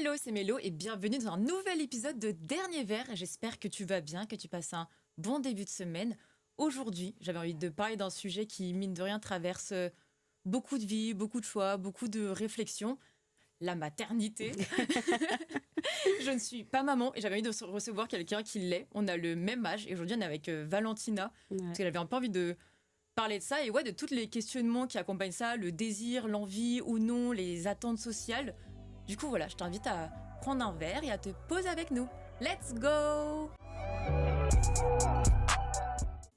Hello, c'est Mélo et bienvenue dans un nouvel épisode de Dernier Verre. J'espère que tu vas bien, que tu passes un bon début de semaine. Aujourd'hui, j'avais envie de parler d'un sujet qui, mine de rien, traverse beaucoup de vies, beaucoup de choix, beaucoup de réflexions. La maternité. Je ne suis pas maman et j'avais envie de recevoir quelqu'un qui l'est. On a le même âge et aujourd'hui on est avec Valentina parce qu'elle avait un peu envie de parler de ça et de tous les questionnements qui accompagnent ça, le désir, l'envie ou non, les attentes sociales. Du coup voilà, je t'invite à prendre un verre et à te poser avec nous. Let's go!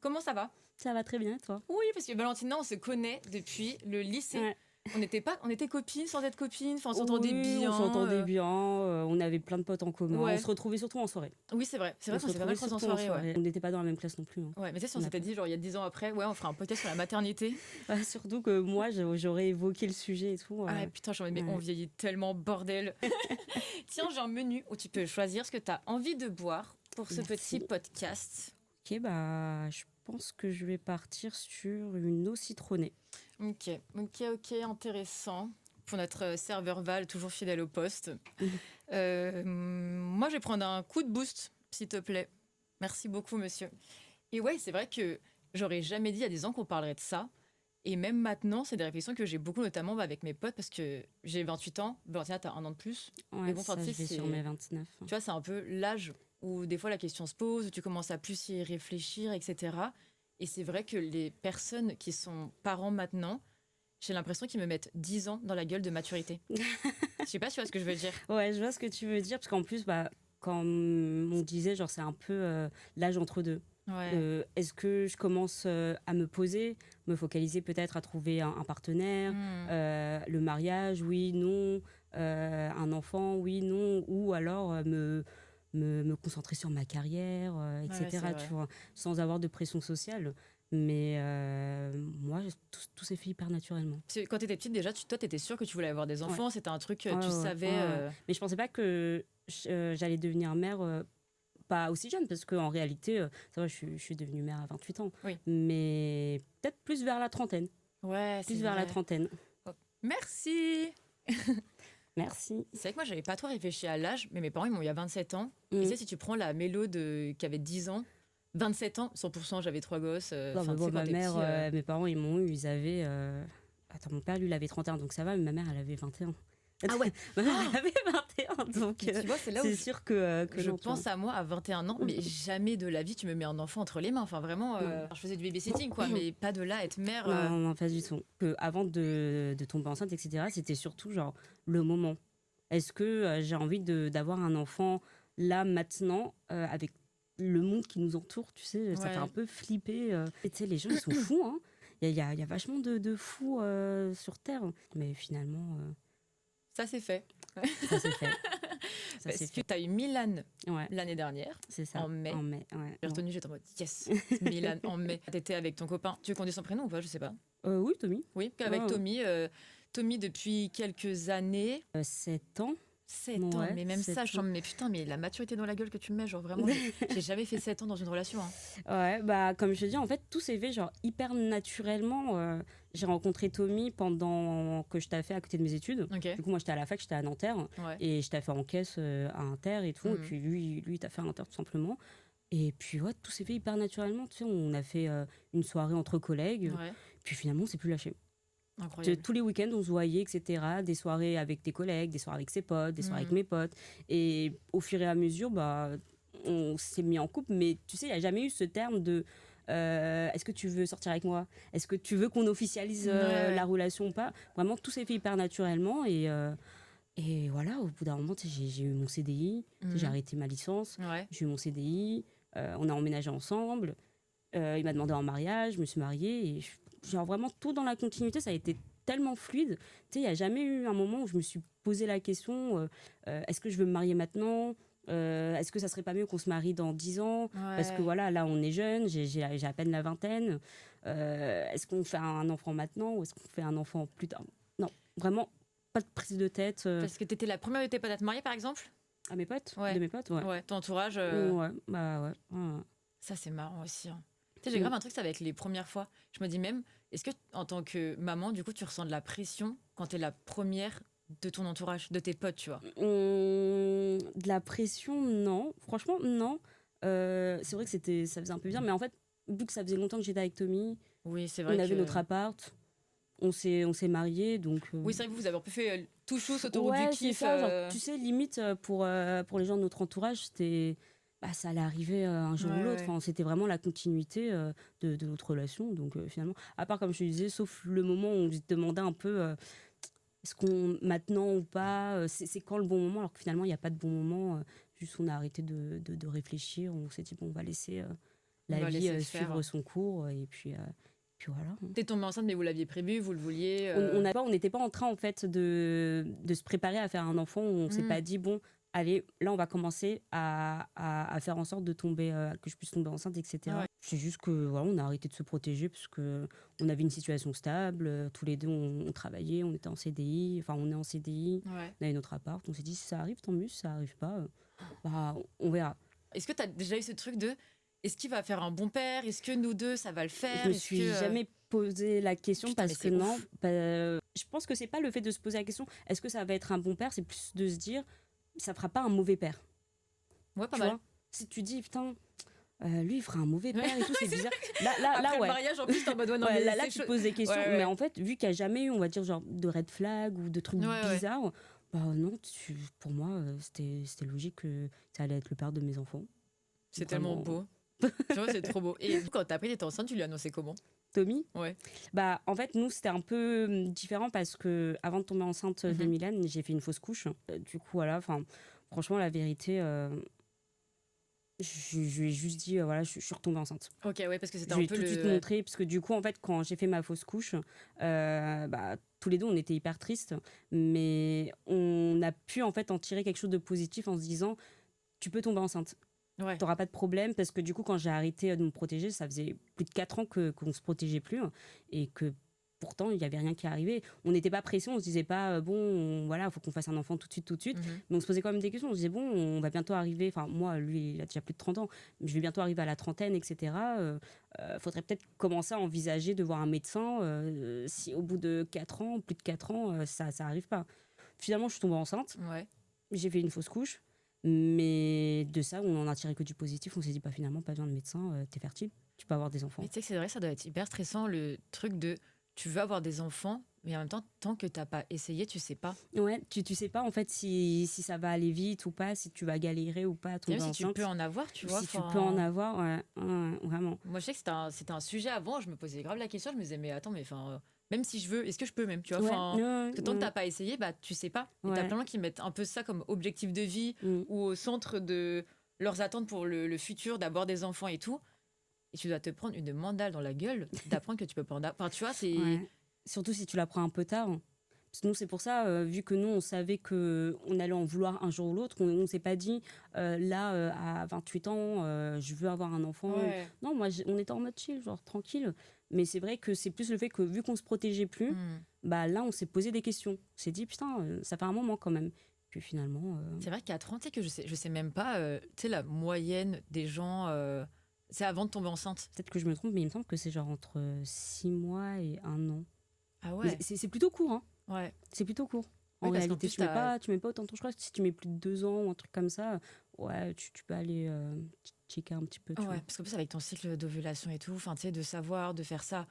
Comment ça va? Ça va très bien, toi? Oui, parce que Valentina, on se connaît depuis le lycée. Ouais. On était copines sans être copines, enfin on s'entendait bien. On s'entendait bien, on avait plein de potes en commun, on se retrouvait surtout en soirée. Oui, c'est vrai qu'on s'est pas mal croisés en soirée. Ouais. On n'était pas dans la même classe non plus. Hein. Ouais, mais tu sais, si on s'était dit, genre il y a 10 ans après, on fera un podcast sur la maternité. Surtout que moi, j'aurais évoqué le sujet et tout. Ah putain, mais on vieillit tellement, bordel. Tiens, j'ai un menu où tu peux choisir ce que tu as envie de boire pour ce petit podcast. Ok, je pense que je vais partir sur une eau citronnée. Ok, intéressant. Pour notre serveur Val, toujours fidèle au poste. Moi, je vais prendre un coup de boost, s'il te plaît. Merci beaucoup, monsieur. Et ouais, c'est vrai que j'aurais jamais dit il y a 10 ans qu'on parlerait de ça. Et même maintenant, c'est des réflexions que j'ai beaucoup, notamment avec mes potes, parce que j'ai 28 ans. Valentina, t'as un an de plus. Ouais, mais bon, ça, je vais sur mes 29. Tu vois, c'est un peu l'âge où des fois la question se pose, où tu commences à plus y réfléchir, etc. Et c'est vrai que les personnes qui sont parents maintenant, j'ai l'impression qu'ils me mettent 10 ans dans la gueule de maturité. Je sais pas si tu vois ce que je veux dire. Ouais, je vois ce que tu veux dire, parce qu'en plus, quand on disait, genre, c'est un peu l'âge entre deux. Ouais. Est-ce que je commence à me poser, me focaliser peut-être à trouver un partenaire, le mariage, oui, non, un enfant, oui, non, ou alors me concentrer sur ma carrière, etc., tu vois, sans avoir de pression sociale. Mais moi, tout s'est fait hyper naturellement. Quand tu étais petite, déjà, toi, tu étais sûre que tu voulais avoir des enfants, c'était un truc que tu savais... Mais je pensais pas que j'allais devenir mère... pas aussi jeune, parce qu'en réalité, ça va, je suis devenue mère à 28 ans. Oui. Mais peut-être plus vers la trentaine. Ouais, c'est plus vers la trentaine. Oh. Merci. Merci. C'est vrai que moi, j'avais pas trop réfléchi à l'âge, mais mes parents, ils m'ont eu à 27 ans. Et tu sais, si tu prends la Mélo qui avait 10 ans, 27 ans, 100%, j'avais 3 gosses. Ma mère, mes parents, ils m'ont eu, ils avaient... Attends, mon père, lui, il avait 31, donc ça va, mais ma mère, elle avait 21. Ah ouais. Ma mère, elle avait 21, donc tu vois, c'est là où sûr que je pense à moi à 21 ans, mais jamais de la vie tu me mets un enfant entre les mains. Enfin vraiment, je faisais du babysitting quoi, mais pas de là être mère. Non, pas du tout. Avant de tomber enceinte, etc., c'était surtout genre le moment. Est-ce que j'ai envie d'avoir un enfant là maintenant avec le monde qui nous entoure, tu sais, ça fait un peu flipper. Et tu sais, les gens ils sont fous, hein. Il y a vachement de fous sur Terre, mais finalement. Ça c'est fait. Ça c'est fait. Parce que tu as eu Milan l'année dernière, c'est ça, en mai. J'ai retenu, j'étais en mode yes, Milan en mai. Tu étais avec ton copain. Tu veux qu'on dise son prénom ou pas? Je sais pas. Oui, Tommy. Oui, avec Tommy. Tommy depuis quelques années. 7 ans. 7 ans, mais même ça, je me mais putain, mais la maturité dans la gueule que tu me mets, genre vraiment, j'ai jamais fait 7 ans dans une relation. Hein. Ouais, comme je te dis, en fait, tout s'est fait genre hyper naturellement. J'ai rencontré Tommy pendant que je taffais à côté de mes études. Okay. Du coup, moi, j'étais à la fac, j'étais à Nanterre. Ouais. Et je taffais en caisse à Inter et tout. Et puis lui, il taffait à Inter tout simplement. Et puis, tout s'est fait hyper naturellement. Tu sais, on a fait une soirée entre collègues. Ouais. Puis finalement, on s'est plus lâché. Incroyable. Tous les week-ends, on se voyait, etc. Des soirées avec tes collègues, des soirées avec ses potes, des soirées avec mes potes. Et au fur et à mesure, on s'est mis en couple. Mais tu sais, il n'y a jamais eu ce terme de est-ce que tu veux sortir avec moi? Est-ce que tu veux qu'on officialise la relation ou pas? Vraiment, tout s'est fait hyper naturellement. Et voilà, au bout d'un moment, j'ai eu mon CDI. J'ai arrêté ma licence. Ouais. J'ai eu mon CDI. On a emménagé ensemble. Il m'a demandé en mariage. Je me suis mariée. Et genre vraiment tout dans la continuité, ça a été tellement fluide. Tu sais, il n'y a jamais eu un moment où je me suis posé la question est-ce que je veux me marier maintenant? Est-ce que ça serait pas mieux qu'on se marie dans 10 ans? Parce que voilà, là on est jeune, j'ai à peine la vingtaine. Est-ce qu'on fait un enfant maintenant ou est-ce qu'on fait un enfant plus tard? Non, vraiment pas de prise de tête. Parce que t'étais la première de tes potes à te marier par exemple? À mes potes? De mes potes, ouais. Ton entourage? Ouais. Ça c'est marrant aussi. Hein. Tu sais, j'ai grave un truc, ça va avec les premières fois. Je me dis même, est-ce que en tant que maman, du coup, tu ressens de la pression quand t'es la première de ton entourage, de tes potes, tu vois? De la pression, non. Franchement, non. C'est vrai que ça faisait un peu bien, mais en fait, vu que ça faisait longtemps que j'étais avec Tommy, Oui, c'est vrai on avait que... notre appart, on s'est mariés, donc... Oui, c'est vrai que vous avez un peu fait tout chousse autour du ouais, c'est kiff. ça. Genre, tu sais, limite, pour les gens de notre entourage, c'était... Bah, ça allait arriver un jour ou Ouais, l'autre. ouais. Enfin, c'était vraiment la continuité de notre relation. Donc, finalement, à part, comme je te disais, sauf le moment où on se demandait un peu est-ce qu'on maintenant ou pas, c'est quand le bon moment, alors que finalement, il n'y a pas de bon moment. Juste, on a arrêté de réfléchir. On s'est dit, bon, on va laisser On la va vie laisser suivre faire. son cours. Et puis voilà. Hein. T'es tombée enceinte, mais vous l'aviez prévu, vous le vouliez. On n'était pas en train, en fait, de se préparer à faire un enfant. On s'est pas dit, bon, allez, là, on va commencer à faire en sorte de tomber, que je puisse tomber enceinte, etc. Ouais. C'est juste que, voilà, on a arrêté de se protéger parce que on avait une situation stable. Tous les deux, on travaillait, on était en CDI. Enfin, on est en CDI. Ouais. On avait notre appart. On s'est dit, si ça arrive, tant mieux. Si ça arrive pas, bah, on verra. Est-ce que t'as déjà eu ce truc de est-ce qu'il va faire un bon père? Est-ce que nous deux, ça va le faire? Je me Est-ce suis que, jamais posé la question Putain, mais parce que c'est non. ouf. Je pense que c'est pas le fait de se poser la question est-ce que ça va être un bon père, c'est plus de se dire ça fera pas un mauvais père. Ouais, pas Tu mal. vois si tu dis putain, lui il fera un mauvais père et tout, c'est bizarre. Là, Après le ouais. mariage, en plus, t'es en mode ouais, non, Ouais, mais là, c'est tu te chaud. poses des questions, Ouais, ouais. mais en fait, vu qu'il n'y a jamais eu, on va dire, genre de red flag ou de trucs Ouais, ouais. bizarres, bah non, pour moi, c'était logique que ça allait être le père de mes enfants. C'est Vraiment. tellement beau. Tu vois, c'est trop beau. Et quand t'as appris que t'étais enceinte, tu lui as annoncé comment? Tommy, Ouais. bah en fait nous c'était un peu différent parce que avant de tomber enceinte de Mhm. Milan, j'ai fait une fausse couche. Du coup voilà, enfin franchement la vérité, je lui ai juste dit voilà, je suis retombée enceinte. Ok, ouais, parce que c'était Je lui un ai peu tout de suite le. montré parce que du coup en fait quand j'ai fait ma fausse couche, bah tous les deux on était hyper tristes, mais on a pu en fait en tirer quelque chose de positif en se disant tu peux tomber enceinte. Ouais. T'auras pas de problème parce que du coup quand j'ai arrêté de me protéger, ça faisait plus de 4 ans qu'on se protégeait plus et que pourtant il y avait rien qui arrivait. On n'était pas pressé, on se disait pas voilà, faut qu'on fasse un enfant tout de suite, Mhm. mais on se posait quand même des questions. On se disait bon, on va bientôt arriver, enfin moi lui il a déjà plus de 30 ans, mais je vais bientôt arriver à la trentaine, etc. Faudrait peut-être commencer à envisager de voir un médecin si au bout de 4 ans, plus de 4 ans, ça arrive pas. Finalement je suis tombée enceinte, Ouais. j'ai fait une fausse couche. Mais de ça, on en a tiré que du positif. On s'est dit, pas finalement, pas besoin de médecin, t'es fertile, tu peux avoir des enfants. Mais tu sais que c'est vrai, ça doit être hyper stressant le truc de tu veux avoir des enfants, mais en même temps, tant que t'as pas essayé, tu sais pas. Ouais, tu sais pas en fait si ça va aller vite ou pas, si tu vas galérer ou pas à tomber Même si tu enceinte. peux en avoir, tu vois. Si tu enfin, peux en avoir, ouais, vraiment. Moi, je sais que c'était un sujet avant, je me posais grave la question, je me disais, mais attends, mais enfin, même si je veux, est-ce que je peux même, tu vois. Enfin, parce que tant que t'as pas essayé, bah, tu sais pas. Et t'as Ouais. plein de gens qui mettent un peu ça comme objectif de vie Mm. ou au centre de leurs attentes pour le futur, d'avoir des enfants et tout. Et tu dois te prendre une mandale dans la gueule d'apprendre que tu peux pas en avoir. Enfin, tu vois, c'est. Ouais. Surtout si tu la prends un peu tard. Parce que nous, c'est pour ça, vu que nous, on savait qu'on allait en vouloir un jour ou l'autre, on s'est pas dit, à 28 ans, je veux avoir un enfant. Ouais. Non, moi, on était en mode chill, genre tranquille. Mais c'est vrai que c'est plus le fait que, vu qu'on se protégeait plus, Hmm. bah là, on s'est posé des questions. On s'est dit, putain, ça fait un moment quand même. Puis finalement... C'est vrai qu'à 30, tu sais que je sais même pas, tu sais, la moyenne des gens, c'est avant de tomber enceinte. peut-être que je me trompe, mais il me semble que c'est genre entre 6 mois et 1 an. Ah Mais ouais. c'est plutôt cocourt, hein. Ouais. C'est plutôt court. En Oui, parce qu'en réalité, plus, tu mets pas autant de temps. Je crois que si tu mets plus de 2 ans ou un truc comme ça, ouais, tu peux aller checker un petit peu. Tu Ouais, vois. parce qu'en plus, avec ton cycle d'ovulation et tout, enfin, tu sais, de savoir, de faire ça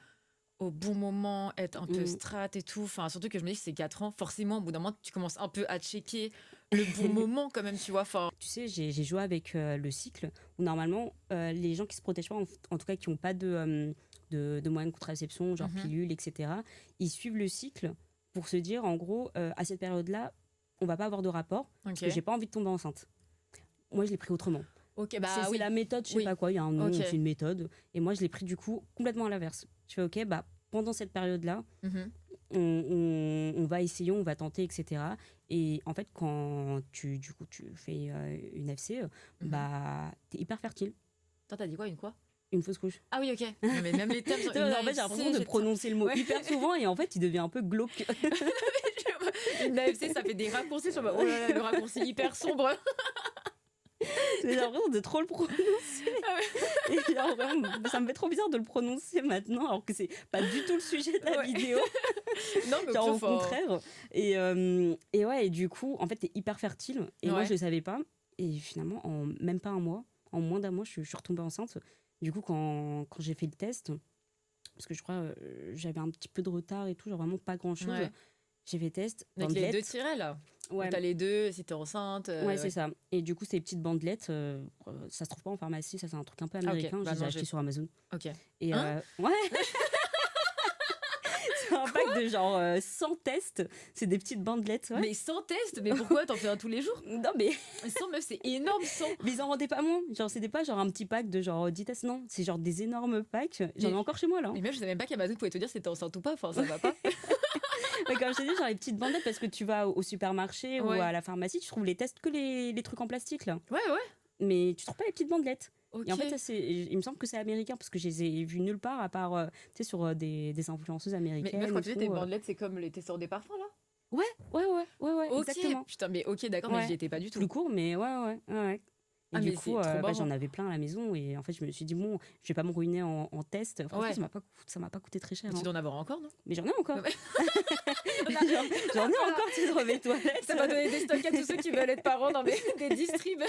au bon moment, être un peu Mm. strat et tout. Enfin, surtout que je me dis que c'est 4 ans, forcément, au bout d'un moment, tu commences un peu à checker le bon moment quand même, tu vois. Enfin, Tu sais, j'ai joué avec le cycle où normalement, les gens qui se protègent pas, en tout cas qui n'ont pas de moyens de contraception, genre Mhm. pilules, etc., ils suivent le cycle pour se dire, en gros, à cette période-là, on va pas avoir de rapport parce ok. que j'ai pas envie de tomber enceinte. Moi, je l'ai pris autrement. Ok, bah C'est oui. la méthode, je sais Oui. pas quoi, il y a un nom, Ok. c'est une méthode. Et moi, je l'ai pris du coup complètement à l'inverse. Je fais, ok, bah, pendant cette période-là, Mhm. on va essayer, on va tenter, etc. Et en fait, quand tu fais une FC, Mhm. bah, t'es hyper fertile. Toi, t'as dit quoi, une quoi? Une fausse couche. Ah oui, ok. Non, mais même les termes. En fait, j'ai l'impression de prononcer le mot Ouais. hyper souvent et en fait, il devient un peu glauque. Une AFC, ça fait des raccourcis sur. Oh là là, le raccourci hyper sombre. J'ai l'impression de trop le prononcer. Et genre, vraiment, ça me fait trop bizarre de le prononcer maintenant, alors que c'est pas du tout le sujet de la vidéo. Non, mais Genre, au enfin, contraire. Et ouais, et du coup, en fait, t'es hyper fertile. Et moi, Ouais. je le savais pas. Et finalement, en même pas un mois, en moins d'un mois, je suis retombée enceinte. Du coup, quand j'ai fait le test, parce que je crois j'avais un petit peu de retard et tout, genre vraiment pas grand chose. Ouais. J'ai fait test, Avec les bandelette. 2 tirets, là. Ouais, Où t'as les deux, si t'es enceinte. ouais, c'est ça. Et du coup, ces petites bandelettes, ça se trouve pas en pharmacie, ça c'est un truc un peu ok. américain. Bah Je les ai non, achetés sur Amazon. Ok. Et Hein ouais, c'est un pack de genre 100 tests. C'est des petites bandelettes. Ouais. Mais sans test, mais pourquoi t'en fais un tous les jours? Non, mais 100 meufs, c'est énorme, 100. ils en vendaient pas moins. Genre, c'était pas genre un petit pack de genre 10 tests, non. C'est genre des énormes packs. J'en ai Mais- encore chez moi là. Mais même, je savais même pas qu'Amazon pouvait te dire si t'es enceinte ou pas. Enfin, ça va pas. Mais comme je t'ai dit, genre les petites bandelettes, parce que tu vas au supermarché ou Ouais. à la pharmacie, tu trouves les tests que les trucs en plastique là. Ouais, ouais. Mais tu trouves pas les petites bandelettes. Ok. Et en fait, ça, il me semble que c'est américain parce que je les ai vus nulle part à part tu sais, sur des influenceuses Mais américaines. meuf, quand et tu dis tout, tes bandelettes, c'est comme les testeurs des parfums, là? Ouais, Ok. exactement. Putain, mais ok, d'accord, Ouais. mais j'y étais pas du tout. Plus court, mais ouais. Et Ah, du mais coup, c'est trop marrant. j'en avais plein à la maison et en fait, je me suis dit, bon, je vais pas me ruiner en test. Franchement, Ouais. ça m'a pas coûté très cher. Mais tu hein. dois en avoir encore, non? Mais j'en ai encore. Ouais. J'en ai encore, tu sais, dans mes toilettes. Ça va donner des stocks à tous ceux qui veulent être parents dans des distribs.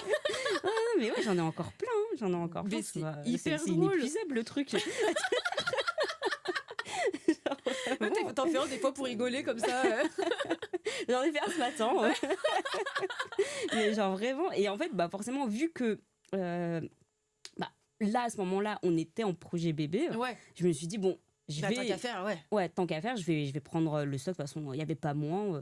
Ah, mais ouais, j'en ai encore plein. J'en ai encore Mais plein. c'est Ça- hyper c'est drôle. inépuisable le truc. Genre, vraiment. T'en fais un des fois pour rigoler comme ça. J'en ai fait un ce matin. Mais genre vraiment. Et en fait, bah forcément, vu que bah, là, à ce moment-là, on était en projet bébé, Ouais. je me suis dit, bon, je Bah, tant vais. qu'à faire, ouais. Ouais, tant qu'à faire, je vais prendre le stock. De toute façon, il n'y avait pas moins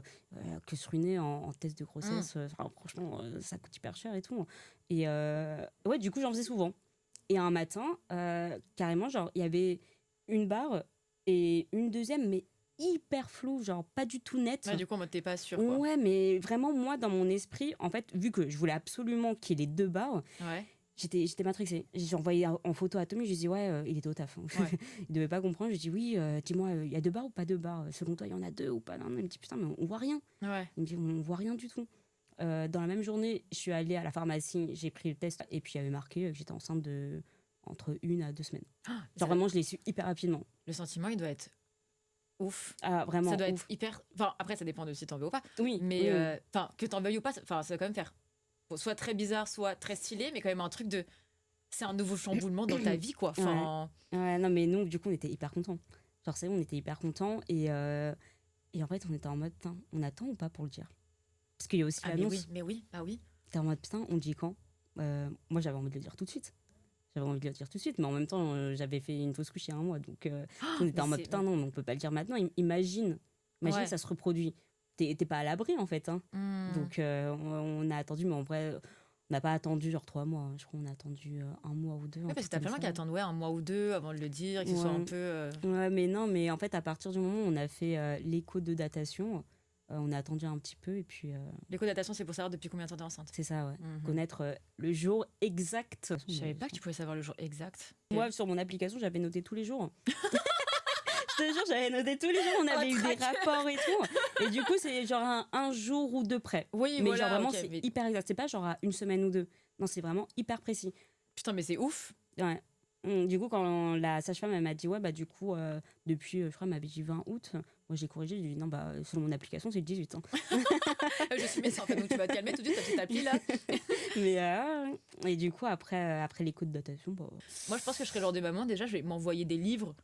que se ruiner en test de grossesse. Enfin, franchement, ça coûte hyper cher et tout. Et ouais, du coup, j'en faisais souvent. Et un matin, carrément, genre, il y avait une barre et une deuxième, mais hyper floue, genre pas du tout nette. Ouais, du coup, en mode, t'es pas sûr, quoi. Ouais, mais vraiment, moi, dans mon esprit, en fait, vu que je voulais absolument qu'il y ait les deux barres, Ouais. j'étais matrixée. J'ai envoyé en photo à Tommy, je lui ai dit, ouais, il était au taf. Ouais. Il devait pas comprendre. Je lui ai dit, oui, dis-moi, il y a deux barres ou pas deux barres? Selon toi, il y en a deux ou pas? Non, il me dit, putain, mais on voit rien. Ouais. Il me dit, on voit rien du tout. Dans la même journée, je suis allée à la pharmacie, j'ai pris le test et puis il y avait marqué que j'étais enceinte de entre 1 à 2 semaines. Ça- Genre vraiment, je l'ai su hyper rapidement. Le sentiment, il doit être ouf. Ah, vraiment. Ça doit être ouf. hyper. Enfin, après, ça dépend de si t'en veux ou pas. Oui, Mais oui. enfin, que t'en veuilles ou pas, enfin, ça va quand même faire soit très bizarre, soit très stylé, mais quand même un truc de. C'est un nouveau chamboulement dans ta vie, quoi. Enfin, Ouais, non, mais nous, du coup, on était hyper contents. Genre, c'est bon, on était hyper contents. Et en fait, on était en mode, putain, on attend ou pas pour le dire? Parce qu'il y a aussi ah, mais l'annonce. oui, bah oui. T'es en mode, putain, on le dit quand? Moi, j'avais envie de le dire tout de suite. J'avais envie de le dire tout de suite, mais en même temps, j'avais fait une fausse couche il y a un mois. Donc, on était mais en mode, c'est- putain, non, on peut pas le dire maintenant. Imagine Ouais. que ça se reproduit. T'es pas à l'abri, en fait. Hein. Hmm. Donc, on a attendu, mais en vrai, on n'a pas attendu genre 3 mois. hein. Je crois qu'on a attendu un mois ou deux. Ouais, parce que t'as plein de gens qui attendent un mois ou deux avant de le dire, que ce Ouais. soit un peu. Ouais, mais non, mais en fait, à partir du moment où on a fait l'écho de datation, on a attendu un petit peu et puis L'écho datation, c'est pour savoir depuis combien de temps t'es enceinte. c'est ça, ouais. Mhm. Connaître le jour exact. Je savais pas que tu pouvais savoir le jour exact. Moi, sur mon application, j'avais noté tous les jours. Je te jure, j'avais noté tous les jours, on avait eu des traqueur. rapports et tout. Et du coup, c'est genre un jour ou deux près. Oui, Mais voilà, genre vraiment, ok, c'est mais- hyper exact. C'est pas genre à une semaine ou deux. Non, c'est vraiment hyper précis. Putain, mais c'est ouf. Ouais. Du coup, quand la sage-femme elle m'a dit, ouais, bah du coup, depuis, je crois, elle m'avait dit 20 août. Moi, j'ai corrigé, j'ai dit, non, bah, selon mon application, c'est le 18. Hein. Je suis médecin, en fait, donc tu vas te calmer tout de suite, ta petite appli là. Mais, et du coup, après l'écoute de datation, bah, Moi, je pense que je serais le genre de maman. Déjà, je vais m'envoyer des livres.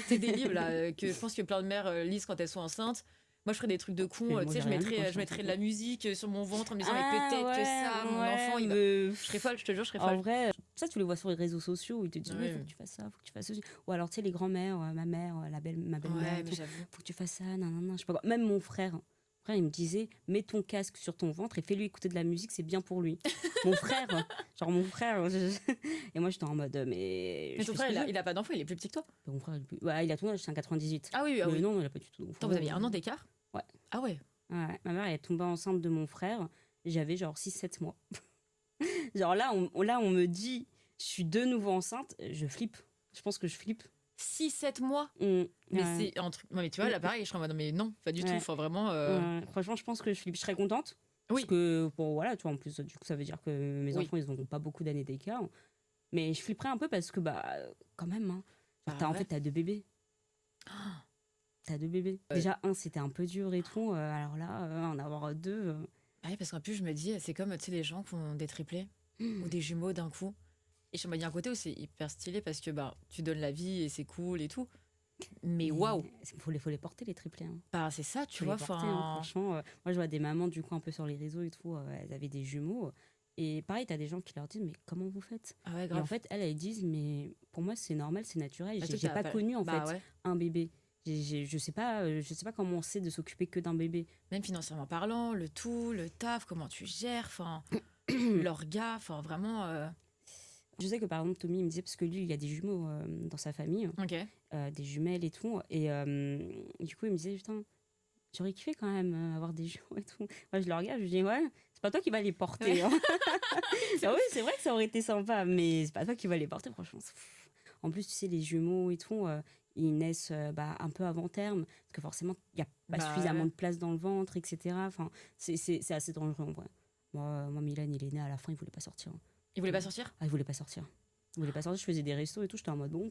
C'est des livres là que je pense que plein de mères lisent quand elles sont enceintes. Moi, je ferais des trucs de con. Mais moi, Tu sais, j'ai rien lu quand je mettrais de la musique sur mon ventre en me disant, Ah, mais peut-être que ouais, ça, mon ouais, enfant, il va. mais- Je serais folle, je te jure, je serais En folle. vrai, ça, tu les vois sur les réseaux sociaux où ils te disent, Ouais. faut que tu fasses ça, faut que tu fasses ça. Ou alors, tu sais, les grands-mères, ma mère, ma belle-mère, Ouais, et mais tout, j'avoue. faut que tu fasses ça, non, je sais pas quoi. Même mon frère, il me disait, mets ton casque sur ton ventre et fais-lui écouter de la musique, c'est bien pour lui. Mon frère, et moi, j'étais en mode, mais. Mais je ton fais frère, ce que je veux. il a pas d'enfant, il est plus petit que toi. Mon frère, ouais, il a ton âge, c'est un 98. Ah oui, ah Mais oui. non, il a pas du tout d'enfant. Attends, vous aviez un an d'écart. Ouais. Ah ouais. Ouais, ma mère elle est tombée enceinte de mon frère, j'avais genre 6-7 mois. Genre là on me dit, je suis de nouveau enceinte, je flippe. Je pense que je flippe. 6-7 mois. Mais Mais c'est un truc. Ouais, mais tu vois, là, pareil, je serais en mode, non, mais non, pas du tout. Ouais. Enfin, vraiment. Franchement, je pense que je flippe. Je serais contente, Parce que, bon, voilà, tu vois, en plus, du coup, ça veut dire que mes Oui. enfants, ils n'auront pas beaucoup d'années d'écart. Mais je flipperais un peu parce que, bah, quand même, hein. Genre, Bah en ouais. fait, t'as 2 bébés. T'as 2 bébés. Ouais. Déjà, un, c'était un peu dur et tout. Alors là, en avoir deux. Ah oui, parce qu'en plus, je me dis, c'est comme, tu sais, les gens qui ont des triplés ou des jumeaux d'un coup. Et je me dis, un côté où c'est hyper stylé parce que bah, tu donnes la vie et c'est cool et tout. Mais waouh, Faut les porter, les triplés. Hein. bah, c'est ça, tu Faut vois. les porter, hein, franchement. Moi, je vois des mamans, du coup, un peu sur les réseaux et tout. Elles avaient des jumeaux. Et pareil, t'as des gens qui leur disent, mais comment vous faites? Ah ouais, Et grave. en fait, elles disent, mais pour moi, c'est normal, c'est naturel. Bah, J'ai pas connu, en bah, fait, ouais. un bébé. Je sais pas comment on sait de s'occuper que d'un bébé. Même financièrement parlant, le tout, le taf, comment tu gères, enfin, leur gars, enfin, vraiment. Je sais que par exemple, Tommy, il me disait, parce que lui, il y a des jumeaux dans sa famille, Ok. des jumelles et tout. Et du coup, il me disait, putain, j'aurais kiffé quand même avoir des jumeaux et tout. Moi, je le regarde, je lui dis, ouais, c'est pas toi qui vas les porter. Hein. Ah oui, c'est vrai que ça aurait été sympa, mais c'est pas toi qui vas les porter, franchement. En plus, tu sais, les jumeaux et tout, ils naissent un peu avant terme, parce que forcément, il n'y a pas Bah, suffisamment ouais. de place dans le ventre, etc. Enfin, c'est assez dangereux en vrai. Moi, Milan, il est né à la fin, il voulait pas sortir. Ils voulaient pas sortir? Ah, il voulait pas sortir. Il voulait pas sortir, je faisais des restos et tout, j'étais en mode bon.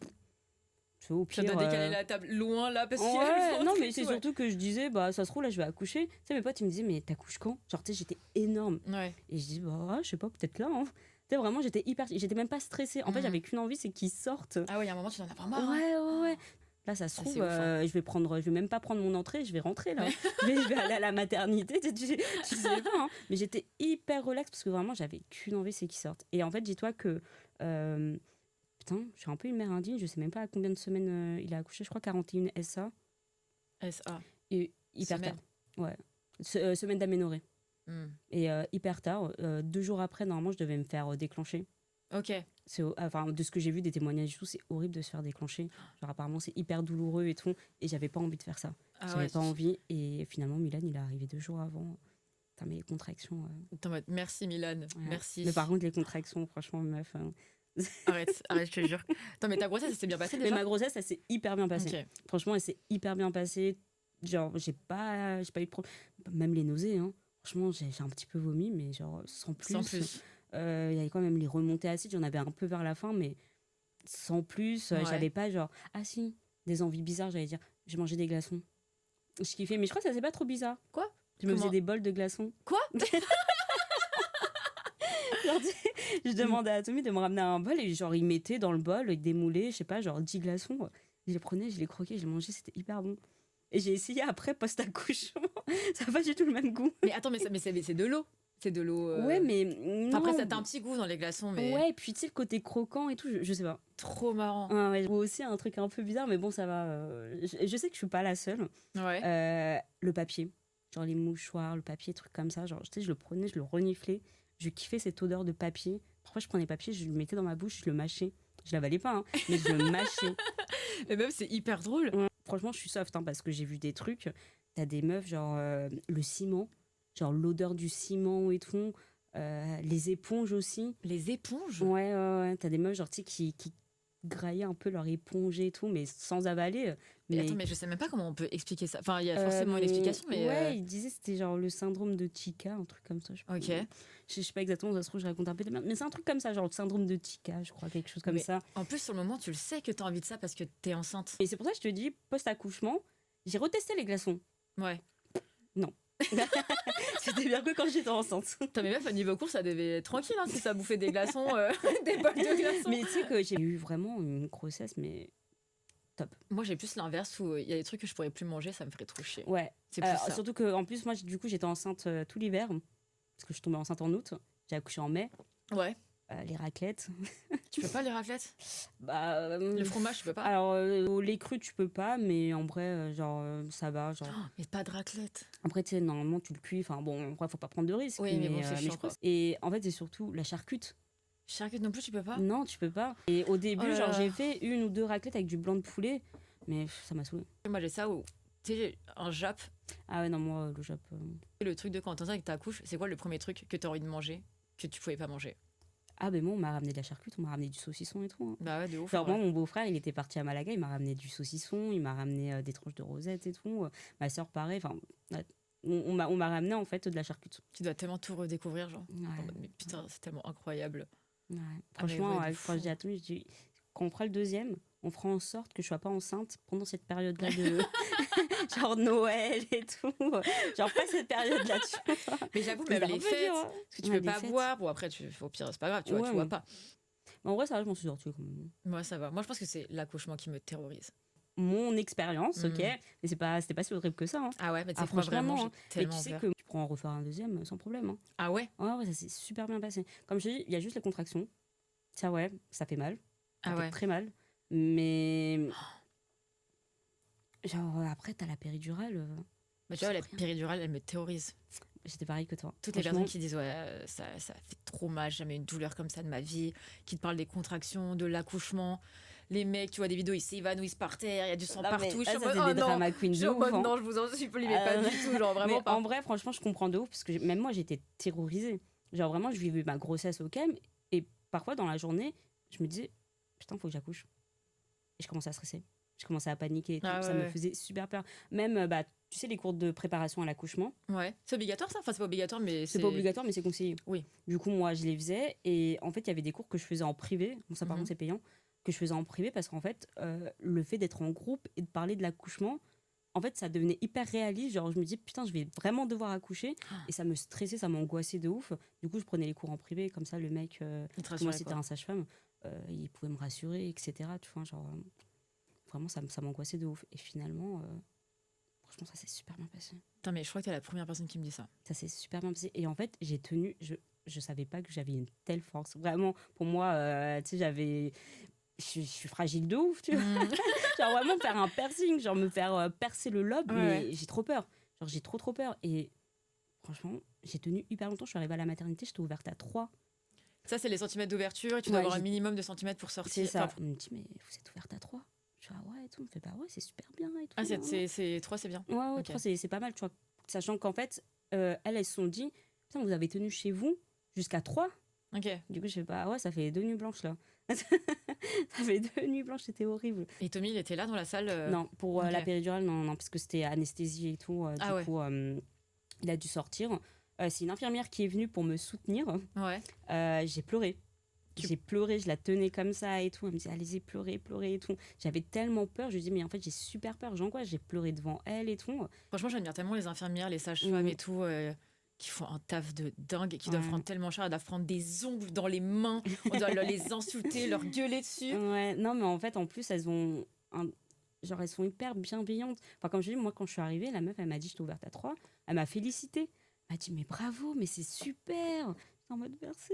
Au Ça pire. doit décaler la table loin là parce qu'il y a le Ouais, non, ventre mais et c'est tout, ouais. surtout que je disais, bah ça se trouve, là, je vais accoucher. Tu sais, mes potes, ils me disaient, mais t'accouches quand? Genre, tu sais, j'étais énorme. Ouais. Et je dis, bah, je sais pas, peut-être là. Hein. Tu sais, vraiment, j'étais même pas stressée. En fait, j'avais qu'une envie, c'est qu'ils sortent. Ah ouais, il y a un moment, tu en as pas marre. Ouais. Là, ça se Ça, trouve, c'est ouf, hein. je vais même pas prendre mon entrée, je vais rentrer là. Je vais aller à la maternité, tu sais pas. Hein. Mais j'étais hyper relax parce que vraiment, j'avais qu'une envie, c'est qu'ils sortent. Et en fait, dis-toi que. Putain, je suis un peu une mère indigne, je sais même pas à combien de semaines il a accouché, je crois 41 SA. SA. Et hyper Semaine. tard. Ouais. Semaine d'aménorrhée. Et hyper tard, 2 jours après, normalement, je devais me faire déclencher. Ok. Enfin, de ce que j'ai vu des témoignages et tout, c'est horrible de se faire déclencher. Genre, apparemment, c'est hyper douloureux et tout. Et j'avais pas envie de faire ça. Ah J'avais ouais, pas envie. Et finalement, Milan, il est arrivé 2 jours avant. Putain, mais les contractions. T'es en mode, merci Milan, Ouais. merci. Mais par contre, les contractions, franchement, meuf. Arrête, je te jure. Attends, mais ta grossesse, ça s'est bien passé Mais déjà? ma grossesse, ça s'est hyper bien passé. Ok. Franchement, elle s'est hyper bien passée. Genre, j'ai pas eu de problème. Même les nausées, hein. Franchement, j'ai un petit peu vomi, mais genre, sans plus. Sans plus. Il y avait quand même les remontées acides, j'en avais un peu vers la fin, mais sans plus. Ouais. J'avais pas genre, ah si, des envies bizarres, j'allais dire, j'ai mangé des glaçons. Je kiffais, mais je crois que ça c'est pas trop bizarre. Quoi? Je me Comment? faisais des bols de glaçons. Quoi? Genre, je demandais à Tommy de me ramener un bol et genre il mettait dans le bol, il démoulait, je sais pas, genre 10 glaçons. Je les prenais, je les croquais, je les mangeais, c'était hyper bon. Et j'ai essayé après post-accouchement. Ça n'a pas du tout le même goût. Mais attends, mais c'est de l'eau. C'est de l'eau. Ouais, mais non. Après, ça a un petit goût dans les glaçons, mais. Ouais, et puis tu sais, le côté croquant et tout, je sais pas. Trop marrant. Ouais, je vois aussi un truc un peu bizarre, mais bon, ça va. Je sais que je suis pas la seule. Ouais. Le papier, genre les mouchoirs, le papier, trucs comme ça. Genre, tu sais, je le prenais, je le reniflais. Je kiffais cette odeur de papier. Parfois, je prenais le papier, je le mettais dans ma bouche, je le mâchais. Je l'avalais pas, hein, mais je le mâchais. Mais même, c'est hyper drôle. Ouais. Franchement, je suis soft, hein, parce que j'ai vu des trucs. T'as des meufs, genre le ciment, genre l'odeur du ciment et tout. Les éponges aussi. Les éponges? Ouais. T'as des meufs, genre, tu sais, qui graillaient un peu leur éponge et tout, mais sans avaler. Mais attends, mais je sais même pas comment on peut expliquer ça. Enfin, il y a forcément une explication, mais. Ouais, il disait que c'était genre le syndrome de Chica, un truc comme ça. Ok. Je sais pas exactement, ça se trouve, je raconte un peu de merde, mais c'est un truc comme ça, genre le syndrome de Chica, je crois, quelque chose comme ça. En plus, sur le moment, tu le sais que t'as envie de ça parce que t'es enceinte. Et c'est pour ça que je te dis, post-accouchement, j'ai retesté les glaçons. Ouais. Non. C'était bien que quand j'étais enceinte. Putain, mais meuf, à niveau cours, ça devait être tranquille hein, si ça bouffait des glaçons, des bols de glaçons. Mais tu sais que j'ai eu vraiment une grossesse, mais top. Moi, j'ai plus l'inverse où il y a des trucs que je pourrais plus manger, ça me ferait trop chier. Ouais. C'est plus ça. Surtout que, en plus, moi, du coup, j'étais enceinte tout l'hiver, parce que je suis tombée enceinte en août. J'ai accouché en mai. Ouais. Les raclettes. Tu peux pas les raclettes? Le fromage, tu peux pas? Alors, les crus, tu peux pas, mais en vrai, ça va. Genre. Oh, mais pas de raclette. Après, tu sais, normalement, tu le cuis. Enfin, bon, après, faut pas prendre de risques. Oui, mais bon, c'est chiant, quoi. Et en fait, c'est surtout la charcute. Charcute non plus, tu peux pas? Non, tu peux pas. Et au début, Oh là là. j'ai fait 1 ou 2 raclettes avec du blanc de poulet, mais ça m'a saoulé. Moi, j'ai ça où, tu sais, un Jap. Ah ouais, non, moi, le Jap. Le truc de quand t'es enceinte et que t'accouches, c'est quoi le premier truc que t'as envie de manger que tu pouvais pas manger? Ah, ben moi, on m'a ramené de la charcute, on m'a ramené du saucisson et tout. Hein. Bah ouais, de ouf. Genre, moi, mon beau-frère, il était parti à Malaga, il m'a ramené du saucisson, il m'a ramené des tranches de rosette et tout. Ma soeur, pareil. Enfin, on m'a ramené en fait de la charcute. Tu dois tellement tout redécouvrir, genre. Ouais. En mode, mais putain, c'est tellement incroyable. Ouais. Ah, mais Franchement, ouais, de quand je fou. dis à Tommy, je dis, quand on fera le deuxième, on fera en sorte que je sois pas enceinte pendant cette période-là de genre Noël et tout. Genre pas cette période-là. Tu vois. Mais j'avoue, Ça même fait les un peu fêtes, dur, hein. parce que tu Ouais, peux les pas fêtes. boire. Bon, après, au pire, c'est pas grave, tu vois, Ouais, tu vois ouais. pas. Mais en vrai, ça va, je m'en suis sortie quand même. Moi, ça va. Moi, je pense que c'est l'accouchement qui me terrorise. Mon expérience, ok, Mm. mais c'était pas si horrible que ça. Hein. Ah ouais, mais tu Ah, sais que moi, franchement, vraiment, non. j'ai Hein. Mais tu tellement sais peur. que tu pourras en refaire un deuxième sans problème. Hein. Ah ouais? Ouais, ça s'est super bien passé. Comme je te dis, il y a juste les contractions. Ça, ouais, ça fait mal. Ça Ah fait ouais. très mal. Mais. Genre, après, t'as la péridurale. Bah, tu vois, la c'est rien. péridurale, elle me terrorise. J'étais pareil que toi. Toutes les Franchement, personnes qui disent, ouais, ça fait trop mal, j'ai jamais eu une douleur comme ça de ma vie, qui te parlent des contractions, de l'accouchement. Les mecs, tu vois des vidéos, ils s'évanouissent par terre, il y a du sang non, mais partout. Je suis en ça, mode, c'est oh des non! drama queens Je suis de en ouf. mode, Hein. non, je vous en supplie, mais pas Euh, du tout, genre vraiment Mais pas. en vrai, franchement, je comprends de ouf parce que même moi, j'étais terrorisée. Genre, vraiment, je vivais ma grossesse au calme et parfois, dans la journée, je me disais, putain, faut que j'accouche. Et je commençais à stresser. Je commençais à paniquer et tout. Ah Ça ouais, me ouais. faisait super peur. Même, bah, tu sais, les cours de préparation à l'accouchement, Ouais. C'est obligatoire ça? Enfin, c'est pas obligatoire, mais c'est pas obligatoire, mais c'est conseillé. Oui. Du coup, moi, je les faisais. Et en fait, il y avait des cours que je faisais en privé. Bon, ça, par Mhm. contre, c'est payant. Que je faisais en privé parce qu'en fait, le fait d'être en groupe et de parler de l'accouchement, en fait, ça devenait hyper réaliste. Genre, je me disais, putain, je vais vraiment devoir accoucher. Et ça me stressait, ça m'angoissait de ouf. Du coup, je prenais les cours en privé. Comme ça, le mec, Il te parce que moi, rassurait, c'était quoi. un sage-femme, il pouvait me rassurer, etc. Tu vois, genre, vraiment, ça m'angoissait de ouf. Et finalement, franchement, ça s'est super bien passé. Putain, mais je crois que t'es la première personne qui me dit ça. Ça s'est super bien passé. Et en fait, j'ai tenu. Je savais pas que j'avais une telle force. Vraiment, pour moi, tu sais, je suis fragile de ouf, tu vois. Mm. Genre vraiment faire un piercing, genre me faire percer le lobe, Ouais, mais ouais. j'ai trop peur. Genre j'ai trop peur. Et franchement, j'ai tenu hyper longtemps. Je suis arrivée à la maternité, j'étais ouverte à 3. Ça, c'est les centimètres d'ouverture et tu Ouais, dois avoir un j'ai- minimum de centimètres pour sortir. C'est ça. Enfin, On me dit, mais vous êtes ouverte à 3. Je suis ah ouais et tout. On me fait bah ouais, c'est super bien et tout. ah, nan, nan. c'est 3, c'est bien. Ouais, ouais, Ok. 3, c'est pas mal, tu vois. Sachant qu'en fait, elles se sont dit, putain, vous avez tenu chez vous jusqu'à 3. Ok. Du coup, je fais bah ouais, ça fait 2 nuits blanches là. Ça fait 2 nuits blanches, c'était horrible. Et Tommy, il était là dans la salle. Non, pour ok. la péridurale, non, parce que c'était anesthésie et tout. Ah du ouais. coup, il a dû sortir. C'est une infirmière qui est venue pour me soutenir. Ouais. J'ai pleuré. Tu- J'ai pleuré, je la tenais comme ça et tout. Elle me disait, allez-y, pleurez et tout. J'avais tellement peur. Je lui dis, mais en fait, j'ai super peur. J'angoisse. J'ai pleuré devant elle et tout. Franchement, j'admire tellement les infirmières, les sages-femmes Mhm. et tout, qui font un taf de dingue et qui doivent Ouais. prendre tellement cher. Elles doivent prendre des ongles dans les mains. On doit les insulter, leur gueuler dessus. Ouais, non, mais en fait, en plus, elles ont. Genre, elles sont hyper bienveillantes. Enfin, comme je dis, moi, quand je suis arrivée, la meuf, elle m'a dit, je t'ai ouverte à 3. Elle m'a félicité. Elle m'a dit, mais bravo, mais c'est super. J'étais en mode merci.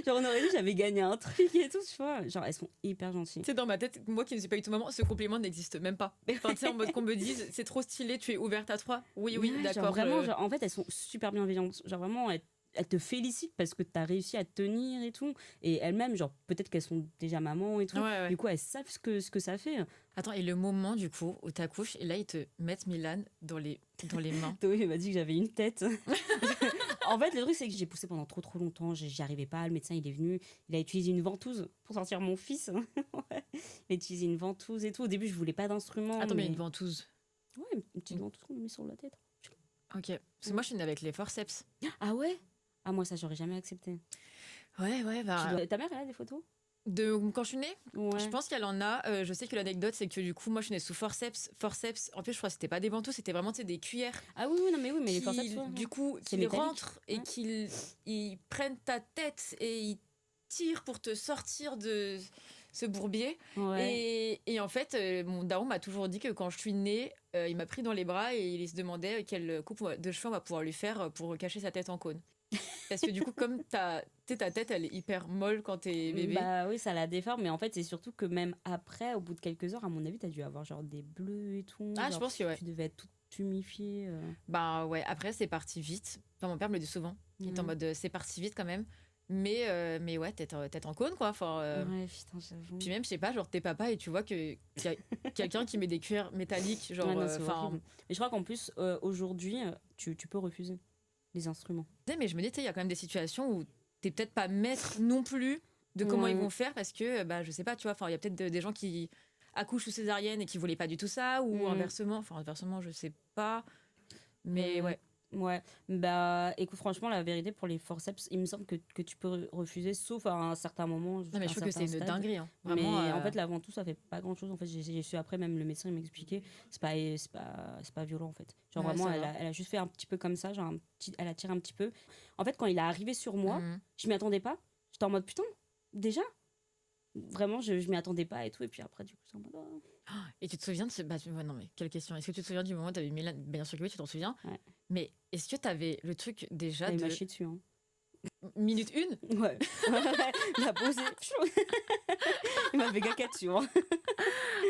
Genre, on aurait dit que j'avais gagné un truc et tout, tu vois. Genre, elles sont hyper gentilles. Tu sais, dans ma tête, moi qui ne suis pas du tout maman, ce compliment n'existe même pas. Enfin, tu sais, en mode qu'on me dise, c'est trop stylé, tu es ouverte à 3. Oui, oui, Ouais, d'accord. genre, vraiment, genre, en fait, elles sont super bienveillantes. Genre, vraiment, elles te félicitent parce que tu as réussi à tenir et tout. Et elles-mêmes, genre, peut-être qu'elles sont déjà mamans et tout. Ouais, ouais. Du coup, elles savent ce que ça fait. Attends, et le moment, du coup, où t'accouches, et là, ils te mettent Milan dans les mains. Théo, il m'a dit que j'avais une tête. En fait, le truc, c'est que j'ai poussé pendant trop longtemps. J'y arrivais pas. Le médecin, il est venu. Il a utilisé une ventouse pour sortir mon fils. Ouais. Il a utilisé une ventouse et tout. Au début, je voulais pas d'instrument. Attends, mais une ventouse. Ouais, une petite ventouse qu'on a mis sur la tête. Ok. Parce que moi, je suis née avec les forceps. Ah ouais? Ah, moi, ça, j'aurais jamais accepté. Ouais, bah. Ta mère, elle a des photos? De quand je suis née, Ouais. je pense qu'elle en a. Je sais que l'anecdote, c'est que du coup, moi, je suis née sous forceps. Forceps, en plus, je crois que c'était pas des ventouses, c'était vraiment tu sais, des cuillères. Ah oui, non, mais les Qui, forceps, ouais, du ouais. coup, C'est qu'ils métallique. rentrent et Ouais. qu'ils prennent ta tête et ils tirent pour te sortir de ce bourbier. Ouais. Et en fait, mon daron m'a toujours dit que quand je suis née, il m'a pris dans les bras et il se demandait quelle coupe de cheveux on va pouvoir lui faire pour cacher sa tête en cône. Parce que du coup, comme ta tête, elle est hyper molle quand t'es bébé. Bah oui, ça la déforme, mais en fait, c'est surtout que même après, au bout de quelques heures, à mon avis, t'as dû avoir genre des bleus et tout. Ah, je genre, pense que ouais. tu devais être toute humifiée. Bah ouais, après, c'est parti vite. Enfin, mon père me le dit souvent. Il est en Mhm. mode, c'est parti vite quand même. Mais ouais, tête en cône, quoi. Enfin, Ouais, putain, j'avoue. puis même, je sais pas, genre, t'es papa et tu vois qu'il y a quelqu'un qui met des cuillères métalliques. Genre, Ouais, non, c'est enfin. horrible. Et je crois qu'en plus, aujourd'hui, tu peux refuser les instruments. Mais je me dis, tu sais, il y a quand même des situations où t'es peut-être pas maître non plus de comment Ouais. ils vont faire parce que, bah, je sais pas, tu vois, enfin, il y a peut-être des gens qui accouche sous césarienne et qui voulait pas du tout ça, ou inversement, je sais pas. Mais ouais. Ouais, bah écoute, franchement, la vérité, pour les forceps, il me semble que tu peux refuser, sauf à un certain moment, Non, jusqu'à mais un je trouve que c'est certain une stade. dinguerie. Hein. Vraiment. Mais en fait, là, avant tout, ça fait pas grand chose. En fait, j'ai su après, même le médecin il m'expliquait, c'est pas violent en fait. Genre Ouais, vraiment, ça va. elle a juste fait un petit peu comme ça, genre elle a tiré un petit peu. En fait, quand il est arrivé sur moi, Mhm. je m'y attendais pas. J'étais en mode putain, déjà? Vraiment, je m'y attendais pas et tout. Et puis après, du coup, c'est en mode. Oh. Et tu te souviens de ce. Bah, ouais, non, mais quelle question. Est-ce que tu te souviens du moment où tu avais mis la. Bien sûr que oui, tu t'en souviens. Ouais. Mais est-ce que tu avais le truc déjà Il m'a de chié dessus. Hein. minute 1? Ouais. Il a posé. Il m'a fait caca dessus. Hein.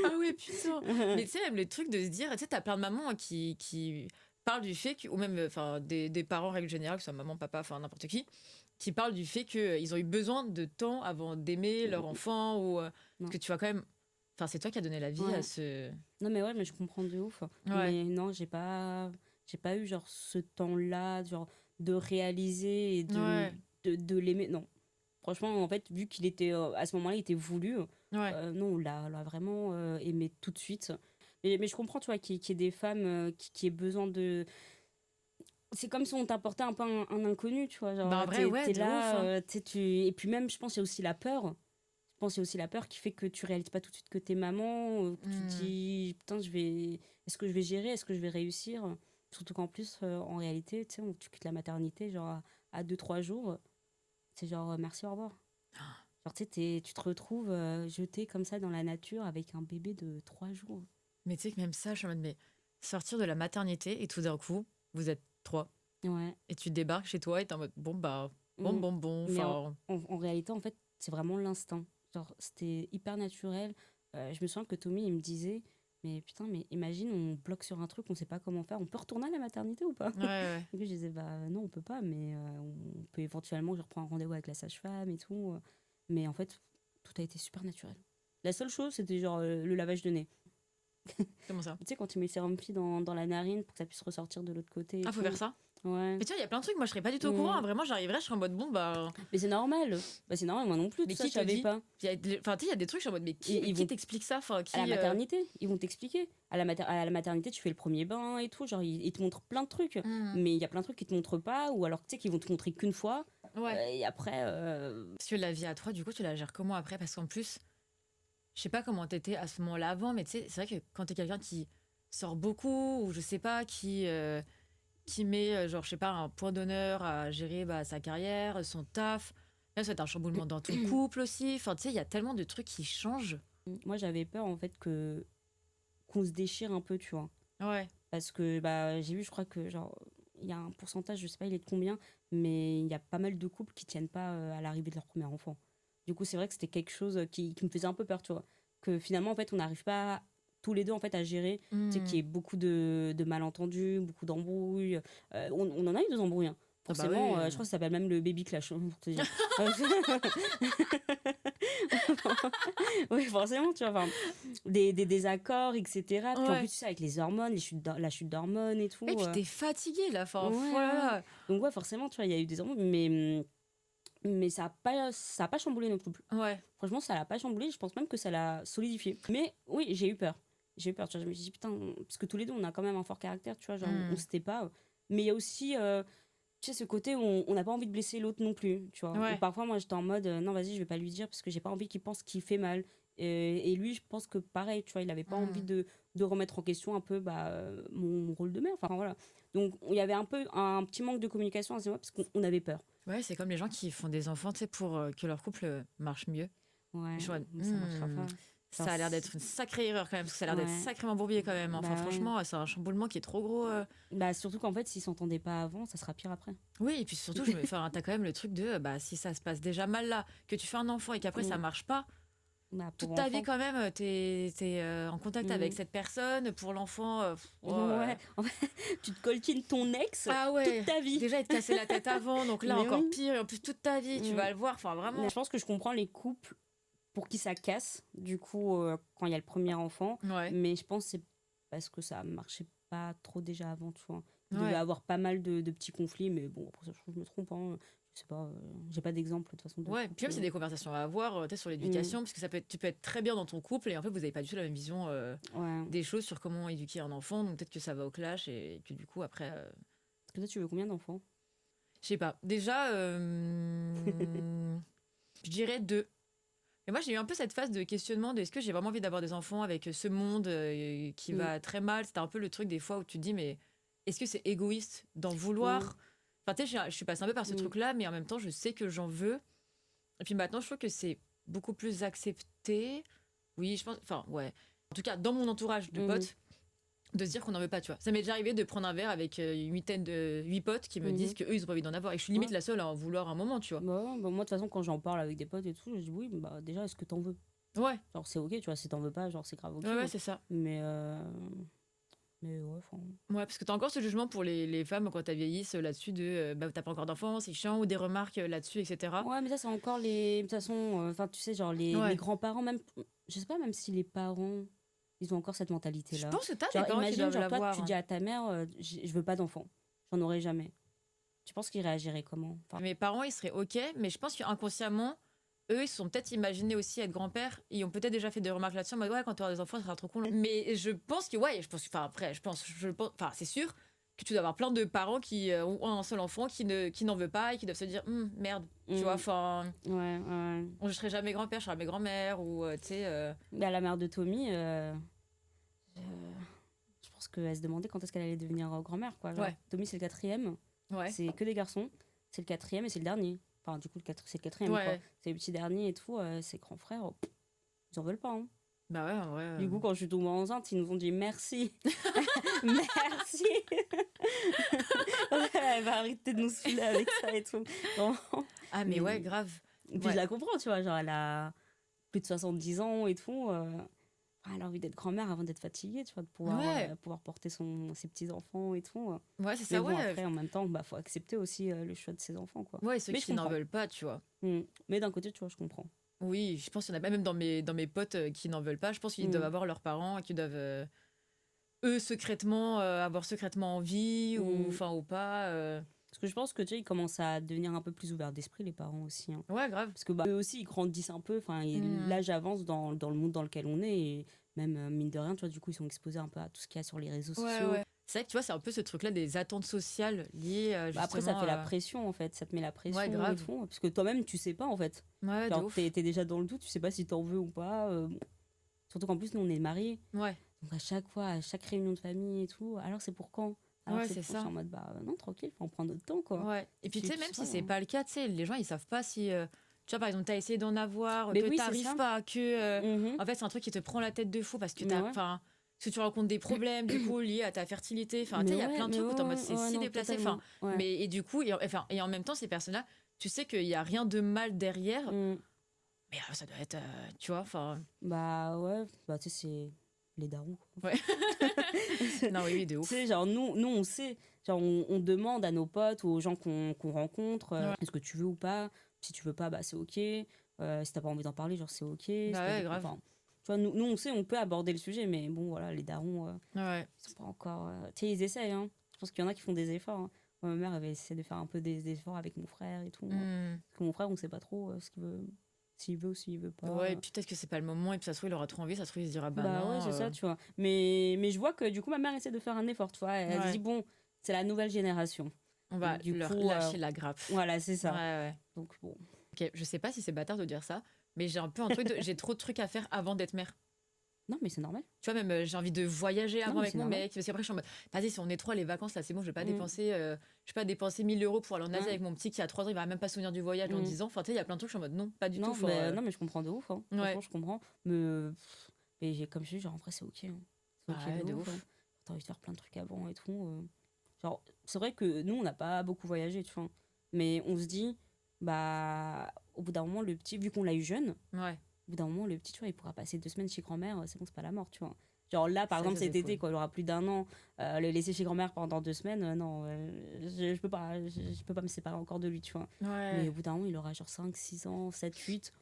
Ah ouais, putain. Mais tu sais, même le truc de se dire, tu sais, t'as plein de mamans hein, qui parlent du fait que, ou même enfin, des parents, en règle générale, que ce soit maman, papa, enfin n'importe qui parlent du fait qu'ils ont eu besoin de temps avant d'aimer leur enfant, ou Non. que tu vois quand même. Enfin, c'est toi qui as donné la vie Ouais. à ce. Non, mais ouais, mais je comprends de ouf. Ouais. Mais non, j'ai pas eu genre ce temps-là, genre de réaliser et Ouais. de l'aimer. Non. Franchement, en fait, vu qu'il était à ce moment-là, il était voulu, Ouais. non, on l'a vraiment aimé tout de suite. Mais je comprends, tu vois, qu'il y ait des femmes qui aient besoin de. C'est comme si on t'apportait un peu un inconnu, tu vois. Bah, Genre, en vrai, ouais, t'es de ouf. là, Hein. et puis même, je pense, il y a aussi la peur. Je pense qu'il y a aussi la peur qui fait que tu réalises pas tout de suite que t'es maman, que tu te dis, putain, est-ce que je vais gérer, est-ce que je vais réussir? Surtout qu'en plus, en réalité, tu sais, tu quittes la maternité, genre, à 2-3 jours, c'est genre, merci, au revoir. Genre, tu sais, tu te retrouves jeté comme ça dans la nature avec un bébé de 3 jours. Mais tu sais que même ça, je suis en mode, mais sortir de la maternité et tout d'un coup, vous êtes 3. Ouais. Et tu débarques chez toi et t'es en mode, bon, bah, Mm. bon. Mais Enfin. en réalité, en fait, c'est vraiment l'instinct. Genre, c'était hyper naturel. Je me souviens que Tommy, il me disait, mais putain, mais imagine, on bloque sur un truc, on sait pas comment faire. On peut retourner à la maternité ou pas? Ouais, ouais. Et puis je disais, bah non, on peut pas, mais on peut éventuellement, je reprends un rendez-vous avec la sage-femme et tout. Mais en fait, tout a été super naturel. La seule chose, c'était genre le lavage de nez. Comment ça? Tu sais, quand tu mets le sérum Phi dans la narine pour que ça puisse ressortir de l'autre côté et Ah, faut tout. faire ça? Ouais. Mais tu vois, il y a plein de trucs, moi je serais pas du tout au courant. Hein. Vraiment, j'arriverais, je serais en mode, bon, bah. Mais c'est normal. Bah, c'est normal, moi non plus, Mais tout ça, qui je te savais dit? pas. Enfin, tu sais, il y a des trucs, je suis en mode, mais Ils qui vont t'explique ça? Enfin, à la qui. maternité, ils vont t'expliquer. À la maternité, tu fais le premier bain et tout. Genre, ils te montrent plein de trucs. Mais il y a plein de trucs qu'ils te montrent pas. Ou alors, tu sais, qu'ils vont te montrer qu'une fois. Ouais. Et après. Parce que la vie à toi, du coup, tu la gères comment après? Parce qu'en plus, je sais pas comment t'étais à ce moment-là avant, mais tu sais, c'est vrai que quand t'es quelqu'un qui sort beaucoup, ou je sais pas, qui met, genre, je sais pas, un point d'honneur à gérer bah, sa carrière, son taf. Là, ça va être un chamboulement dans ton couple aussi. Enfin, tu sais, il y a tellement de trucs qui changent. Moi, j'avais peur, en fait, qu'on se déchire un peu, tu vois. Ouais. Parce que bah, j'ai vu, je crois que, genre, il y a un pourcentage, je sais pas, il est de combien. Mais il y a pas mal de couples qui tiennent pas à l'arrivée de leur premier enfant. Du coup, c'est vrai que c'était quelque chose qui me faisait un peu peur, tu vois. Que finalement, en fait, on n'arrive pas tous les deux en fait à gérer, tu sais qu'il y ait beaucoup de malentendus, beaucoup d'embrouilles. On en a eu des embrouilles, hein. Ah bah Forcément, oui. je crois que ça s'appelle même le baby clash, hein, pour te dire. Oui, forcément, tu vois, enfin, des désaccords, etc. Puis en Ouais. plus, tu sais, avec les hormones, la chute d'hormones et tout. Et puis t'es fatiguée là. Enfin, Ouais, voilà. donc ouais, forcément, tu vois, il y a eu des embrouilles, mais ça a pas chamboulé notre couple. Ouais. Franchement, ça l'a pas chamboulé. Je pense même que ça l'a solidifié. Mais oui, j'ai eu peur. J'ai eu peur. Tu vois, je me suis dit, putain, parce que tous les deux, on a quand même un fort caractère, tu vois, genre, on se tait pas. Mais il y a aussi, tu sais, ce côté où on n'a pas envie de blesser l'autre non plus, tu vois. Ouais. Ou parfois, moi, j'étais en mode, non, vas-y, je vais pas lui dire parce que j'ai pas envie qu'il pense qu'il fait mal. Et lui, je pense que pareil, tu vois, il avait pas envie de remettre en question un peu bah, mon rôle de mère. Enfin, voilà. Donc, il y avait un peu un petit manque de communication à ce moment parce qu'on avait peur. Ouais, c'est comme les gens qui font des enfants, tu sais, pour que leur couple marche mieux. Ouais, Je vois, mais ça marchera pas. ça a l'air d'être une sacrée erreur quand même, parce que ça a l'air d'être Ouais. sacrément bourbier quand même. Enfin, Bah ouais. franchement, c'est un chamboulement qui est trop gros. Bah, surtout qu'en fait, s'ils s'entendaient pas avant, ça sera pire après. Oui, et puis surtout, enfin, t'as quand même le truc de, bah, si ça se passe déjà mal là, que tu fais un enfant et qu'après ça marche pas, Bah, pour toute ta vie enfant. quand même, t'es en contact avec cette personne. Pour l'enfant, Ouais. En fait, tu te coltines ton ex ah ouais. toute ta vie. Déjà, il te cassait la tête avant, donc là Mais encore oui. pire. Et en plus, toute ta vie, tu vas le voir. Enfin, vraiment. Mais je pense que je comprends les couples pour qui ça casse, du coup, quand il y a le premier enfant. Ouais. Mais je pense que c'est parce que ça marchait pas trop déjà avant, tu vois. Il devait avoir pas mal de petits conflits, mais bon, après ça, je me trompe, hein. Je sais pas, j'ai pas d'exemple de toute façon. Ouais, puis même c'est des conversations à avoir peut-être sur l'éducation, parce que tu peux être très bien dans ton couple et en fait vous n'avez pas du tout la même vision Ouais. des choses sur comment éduquer un enfant, donc peut-être que ça va au clash et puis du coup après. Parce que toi, tu veux combien d'enfants? Je sais pas. Déjà, je dirais 2. Et moi, j'ai eu un peu cette phase de questionnement de est-ce que j'ai vraiment envie d'avoir des enfants avec ce monde qui va très mal. C'était un peu le truc des fois où tu te dis, mais est-ce que c'est égoïste d'en vouloir? Enfin, tu sais, je suis passée un peu par ce truc-là, mais en même temps, je sais que j'en veux. Et puis maintenant, je trouve que c'est beaucoup plus accepté. Oui, je pense. Enfin, ouais. En tout cas, dans mon entourage de potes, de se dire qu'on n'en veut pas, tu vois. Ça m'est déjà arrivé de prendre un verre avec une huitaine de 8 potes qui me disent qu'eux, ils ont pas envie d'en avoir. Et je suis limite la seule à en vouloir un moment, tu vois. Bah, moi, de toute façon, quand j'en parle avec des potes et tout, je dis oui, bah déjà, est-ce que t'en veux? Ouais. Genre, c'est ok, tu vois, si t'en veux pas, genre, c'est grave ok. Ouais, c'est ça. Mais ouais, enfin. Ouais, parce que t'as encore ce jugement pour les femmes quand elles vieillissent là-dessus de bah, t'as pas encore d'enfants, c'est chiant, ou des remarques là-dessus, etc. Ouais, mais ça, c'est encore les. De toute façon, enfin, tu sais, genre, les grands-parents, même. Je sais pas, même si les parents, ils ont encore cette mentalité-là. Je pense que t'as genre, des parents qui imagine, doivent genre, toi, l'avoir. tu dis à ta mère, je veux pas d'enfant. J'en aurai jamais. Tu penses qu'ils réagiraient comment? Enfin, Mes parents, ils seraient OK, mais je pense qu'inconsciemment, eux, ils se sont peut-être imaginés aussi être grands-pères. Ils ont peut-être déjà fait des remarques là-dessus en mode ouais, quand tu auras des enfants, ça sera trop cool. Mais je pense que, ouais, enfin, après, enfin, c'est sûr que tu dois avoir plein de parents qui ont un seul enfant qui n'en veut pas et qui doivent se dire merde, tu vois, enfin. ouais. Je serai jamais grand-père, je serai jamais grand-mère, ou tu sais. Bah, la mère de Tommy, je pense qu'elle se demandait quand est-ce qu'elle allait devenir grand-mère, quoi. Genre, Tommy, c'est le 4e. Ouais. C'est que des garçons. C'est le 4e et c'est le dernier. Enfin, du coup, c'est le 4e. Quoi. C'est le petit dernier et tout. Ses grands frères, ils en veulent pas. Hein. Bah ouais, en vrai. Du coup, quand je suis tombée enceinte, ils nous ont dit merci. Merci. Elle va arrêter de nous saouler avec ça et tout. Vraiment. Ah, mais ouais, grave. Et puis je la comprends, tu vois. Genre, elle a plus de 70 ans et tout. Elle a envie d'être grand-mère avant d'être fatiguée, tu vois, de pouvoir porter ses petits-enfants et tout. Ouais, c'est ça, mais bon, après, en même temps, faut accepter aussi le choix de ses enfants, quoi. Ouais, ceux qui n'en veulent pas, tu vois. Mais d'un côté, tu vois, je comprends. Oui, je pense qu'il y en a même dans mes potes qui n'en veulent pas. Je pense qu'ils doivent avoir leurs parents et qu'ils doivent, eux, secrètement, avoir secrètement envie ou pas. Parce que je pense que, tu sais, ils commencent à devenir un peu plus ouverts d'esprit, les parents aussi. Hein. Ouais, grave. Parce que eux aussi, ils grandissent un peu. Enfin, l'âge avance dans le monde dans lequel on est. Et même, mine de rien, tu vois, du coup, ils sont exposés un peu à tout ce qu'il y a sur les réseaux sociaux. Ouais. C'est vrai que tu vois, c'est un peu ce truc-là des attentes sociales liées justement. Après, ça fait la pression, en fait. Ça te met la pression. Ouais, grave. Et tout, parce que toi-même, tu sais pas, en fait. Ouais, genre, t'es déjà dans le doute, tu sais pas si t'en veux ou pas. Surtout qu'en plus, nous, on est mariés. Ouais. Donc, à chaque fois, à chaque réunion de famille et tout, alors c'est pour quand? Alors c'est ça. En mode, non, tranquille, faut en prendre notre temps, quoi. Ouais. Et puis, tu sais, même si c'est pas le cas, tu sais, les gens, ils savent pas si. Tu vois, par exemple, t'as essayé d'en avoir, mais que t'arrives pas, que. En fait, c'est un truc qui te prend la tête de fou parce que Enfin. Parce que tu rencontres des problèmes du coup liés à ta fertilité, enfin tu sais il y a plein de trucs où t'es en mode c'est si déplacé, enfin mais et du coup et en même temps ces personnes-là tu sais qu'il y a rien de mal derrière, mais ça doit être tu vois enfin bah ouais bah tu sais c'est les darons ouais non oui de ouf tu sais genre nous on sait genre on demande à nos potes ou aux gens qu'on rencontre est-ce que tu veux ou pas, si tu veux pas bah c'est ok, si t'as pas envie d'en parler genre c'est ok bah ouais, grave. Tu vois, nous, on sait, on peut aborder le sujet, mais bon, voilà, les darons, ils sont pas encore... Tu sais, ils essayent, hein. Je pense qu'il y en a qui font des efforts. Hein. Moi, ma mère avait essayé de faire un peu des efforts avec mon frère et tout. Parce que mon frère, on sait pas trop ce qu'il veut, s'il veut ou s'il veut pas. Ouais, et puis peut-être que c'est pas le moment, et puis ça se trouve, il aura trop envie, ça se trouve, il se dira, bah non. Ouais, c'est ça, tu vois. Mais je vois que, du coup, ma mère essaie de faire un effort, tu vois. Elle dit, bon, c'est la nouvelle génération. On va leur lâcher la grappe. Voilà, c'est ça. Ouais. Donc, bon. Ok, je sais pas si c'est bâtard de dire ça, mais j'ai un peu un truc j'ai trop de trucs à faire avant d'être mère. Non, mais c'est normal. Tu vois, même j'ai envie de voyager avant avec mon mec. Parce qu'après, je suis en mode, vas-y, si on est trois, les vacances, là, c'est bon, je vais pas dépenser 1 000 € pour aller en Asie avec mon petit qui a 3 ans, il va même pas se souvenir du voyage dans 10 ans. Enfin, tu sais, il y a plein de trucs, je suis en mode, non, pas du tout. Non, mais je comprends de ouf. Hein. Franchement, je comprends. Mais comme je dis, genre, en vrai, c'est ok. Hein. C'est ok de ouf. Hein. T'as envie de faire plein de trucs avant et tout. Genre, c'est vrai que nous, on n'a pas beaucoup voyagé, tu vois. Mais on se dit, bah, au bout d'un moment, le petit, vu qu'on l'a eu jeune, au bout d'un moment, le petit, tu vois, il pourra passer 2 semaines chez grand-mère, c'est bon, c'est pas la mort, tu vois. Genre là, par exemple, cet été, quoi, il aura plus d'1 an, le laisser chez grand-mère pendant 2 semaines, non, je peux pas me séparer encore de lui, tu vois. Mais au bout d'un moment, il aura genre 5, 6 ans, 7, 8,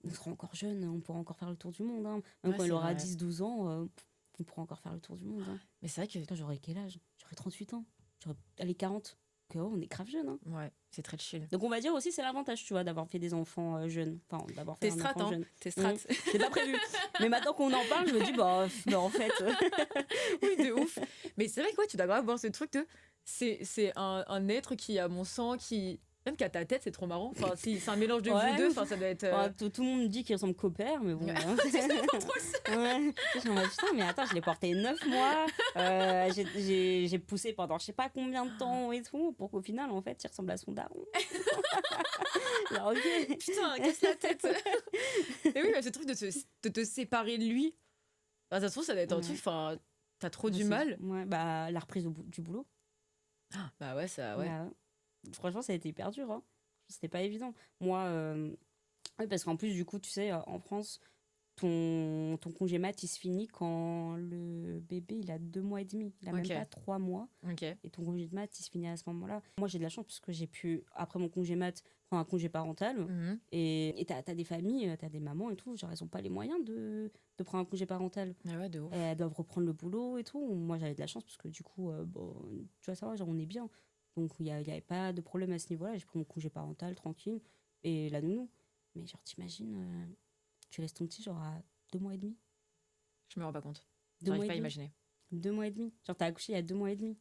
on sera encore jeune, on pourra encore faire le tour du monde. Hein. Même quand il aura 10, 12 ans, on pourra encore faire le tour du monde. Hein. Mais c'est vrai que... Putain, j'aurai quel âge? J'aurai 38 ans. allez, 40. On est grave jeune. Hein. Ouais, c'est très chill. Donc on va dire aussi c'est l'avantage, tu vois, d'avoir fait des enfants jeunes. Enfin, d'avoir fait T'es un strat, enfant hein. jeune. T'es strat. C'est pas prévu. Mais maintenant qu'on en parle, je me dis, bah en fait... Oui, de ouf. Mais c'est vrai que ouais, tu dois grave avoir ce truc de... C'est un être qui a mon sang, qui... Même qu'à ta tête, c'est trop marrant. Enfin, c'est un mélange de vous deux, enfin, ça doit être... Tout le monde dit qu'il ressemble qu'au père, mais bon... c'est pas trop ça. Ouais. Je me dis, putain, mais attends, je l'ai porté 9 mois. J'ai poussé pendant je sais pas combien de temps et tout, pour qu'au final, en fait, il ressemble à son daron. Alors, ok. Putain, casse la tête. Et oui, mais ce truc de te séparer de lui, bah, ça se trouve, ça doit être un truc, enfin, t'as trop du mal. Ouais, bah, la reprise du boulot. Bah ouais, ça, ouais. Bah, franchement, ça a été hyper dur. Hein. C'était pas évident. Moi, ouais, parce qu'en plus, du coup, tu sais, en France, ton congé mat, il se finit quand le bébé, il a 2 mois et demi. Il a même pas 3 mois. Okay. Et ton congé de mat, il se finit à ce moment-là. Moi, j'ai de la chance parce que j'ai pu, après mon congé mat, prendre un congé parental. Mm-hmm. Et t'as des familles, t'as des mamans et tout, genre, elles ont pas les moyens de prendre un congé parental. Ah ouais, de ouf. Elles doivent reprendre le boulot et tout. Moi, j'avais de la chance parce que du coup, tu vois, ça va, genre, on est bien. Donc, il n'y avait pas de problème à ce niveau-là. J'ai pris mon congé parental, tranquille. Et la nounou. Mais genre, t'imagines, tu laisses ton petit genre à 2 mois et demi. Je me rends pas compte. 2 mois J'arrive et pas à demi. imaginer. 2 mois et demi. Genre, t'as accouché il y a 2 mois et demi.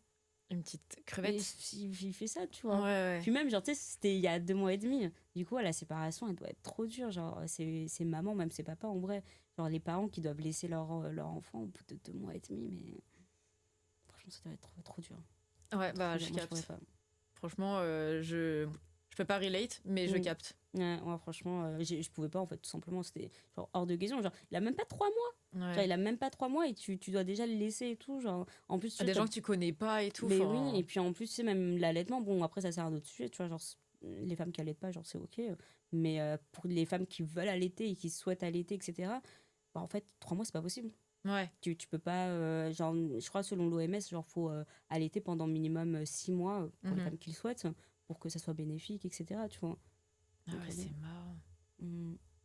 Une petite crevette. Il fait ça, tu vois. Ouais, ouais. Puis même, genre, tu sais, c'était il y a 2 mois et demi. Du coup, la séparation, elle doit être trop dure. Genre, c'est maman, même c'est papa, en vrai. Genre, les parents qui doivent laisser leur enfant au bout de 2 mois et demi. Mais franchement, ça doit être trop dur. Ouais, bah, je capte. Franchement, je peux pas relate, mais je capte. Ouais, franchement, je pouvais pas, en fait, tout simplement. C'était genre hors de question. Genre, il a même pas 3 mois. Ouais. Genre, il a même pas 3 mois et tu dois déjà le laisser et tout. Genre, en plus, des gens que tu connais pas et tout. Mais oui, et puis en plus, c'est même l'allaitement. Bon, après, ça c'est un autre sujet, tu vois. Genre, les femmes qui allaitent pas, genre, c'est ok. Mais pour les femmes qui veulent allaiter et qui souhaitent allaiter, etc., bah, en fait, 3 mois, c'est pas possible. Ouais. Tu peux pas, genre, je crois, selon l'OMS, genre, faut allaiter pendant minimum 6 mois pour les femmes qui le souhaitent, pour que ça soit bénéfique, etc., tu vois. Ah ouais, c'est marrant.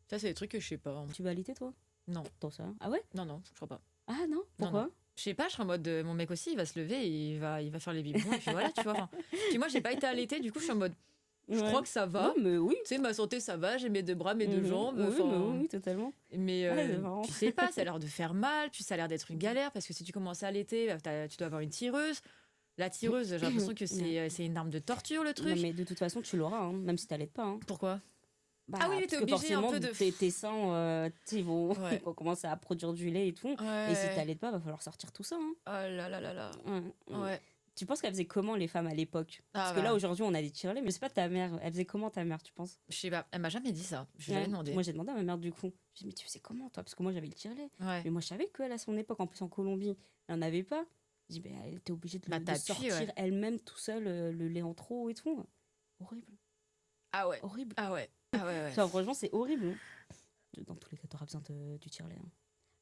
Ça, c'est des trucs que je sais pas. Tu vas allaiter, toi? Non. Dans ça? Ah ouais? Non, je crois pas. Ah non? Pourquoi? Non. Je sais pas, je serais en mode, mon mec aussi, il va se lever, et il va faire les biberons, et puis voilà, tu vois. Enfin, puis moi, j'ai pas été allaitée, du coup, je suis en mode, je crois que ça va. Non, mais oui. Tu sais, ma santé, ça va, j'ai mes 2 bras, mes 2 jambes. Oui, totalement. Mais tu sais pas, ça a l'air de faire mal, puis ça a l'air d'être une galère, parce que si tu commences à allaiter, tu dois avoir une tireuse. La tireuse, j'ai l'impression que c'est une arme de torture, le truc. Non, mais de toute façon, tu l'auras, hein, même si t'allaites pas. Hein. Pourquoi? Bah, ah oui, mais t'es obligé un peu de... tes seins, ils vont commencer à produire du lait et tout. Ouais. Et si t'allaites pas, va falloir sortir tout ça. Hein. Oh là là là là. Ouais. Tu penses qu'elle faisait comment, les femmes, à l'époque? Parce que là, aujourd'hui, on a des tire-laits, mais c'est pas ta mère. Elle faisait comment, ta mère, tu penses? Je sais pas, elle m'a jamais dit ça. Je lui ai demandé. Moi, j'ai demandé à ma mère, du coup. Je lui ai dit, mais tu faisais comment, toi? Parce que moi, j'avais le tire-lait. Ouais. Mais moi, je savais qu'elle, à son époque, en plus en Colombie, elle n'en avait pas. Je dis, elle était obligée de sortir elle-même tout seul le lait en trop et tout. Horrible. Ah ouais. Horrible. Ah ouais. Genre, franchement, c'est horrible. Dans tous les cas, t'auras besoin du tire-lait. Hein.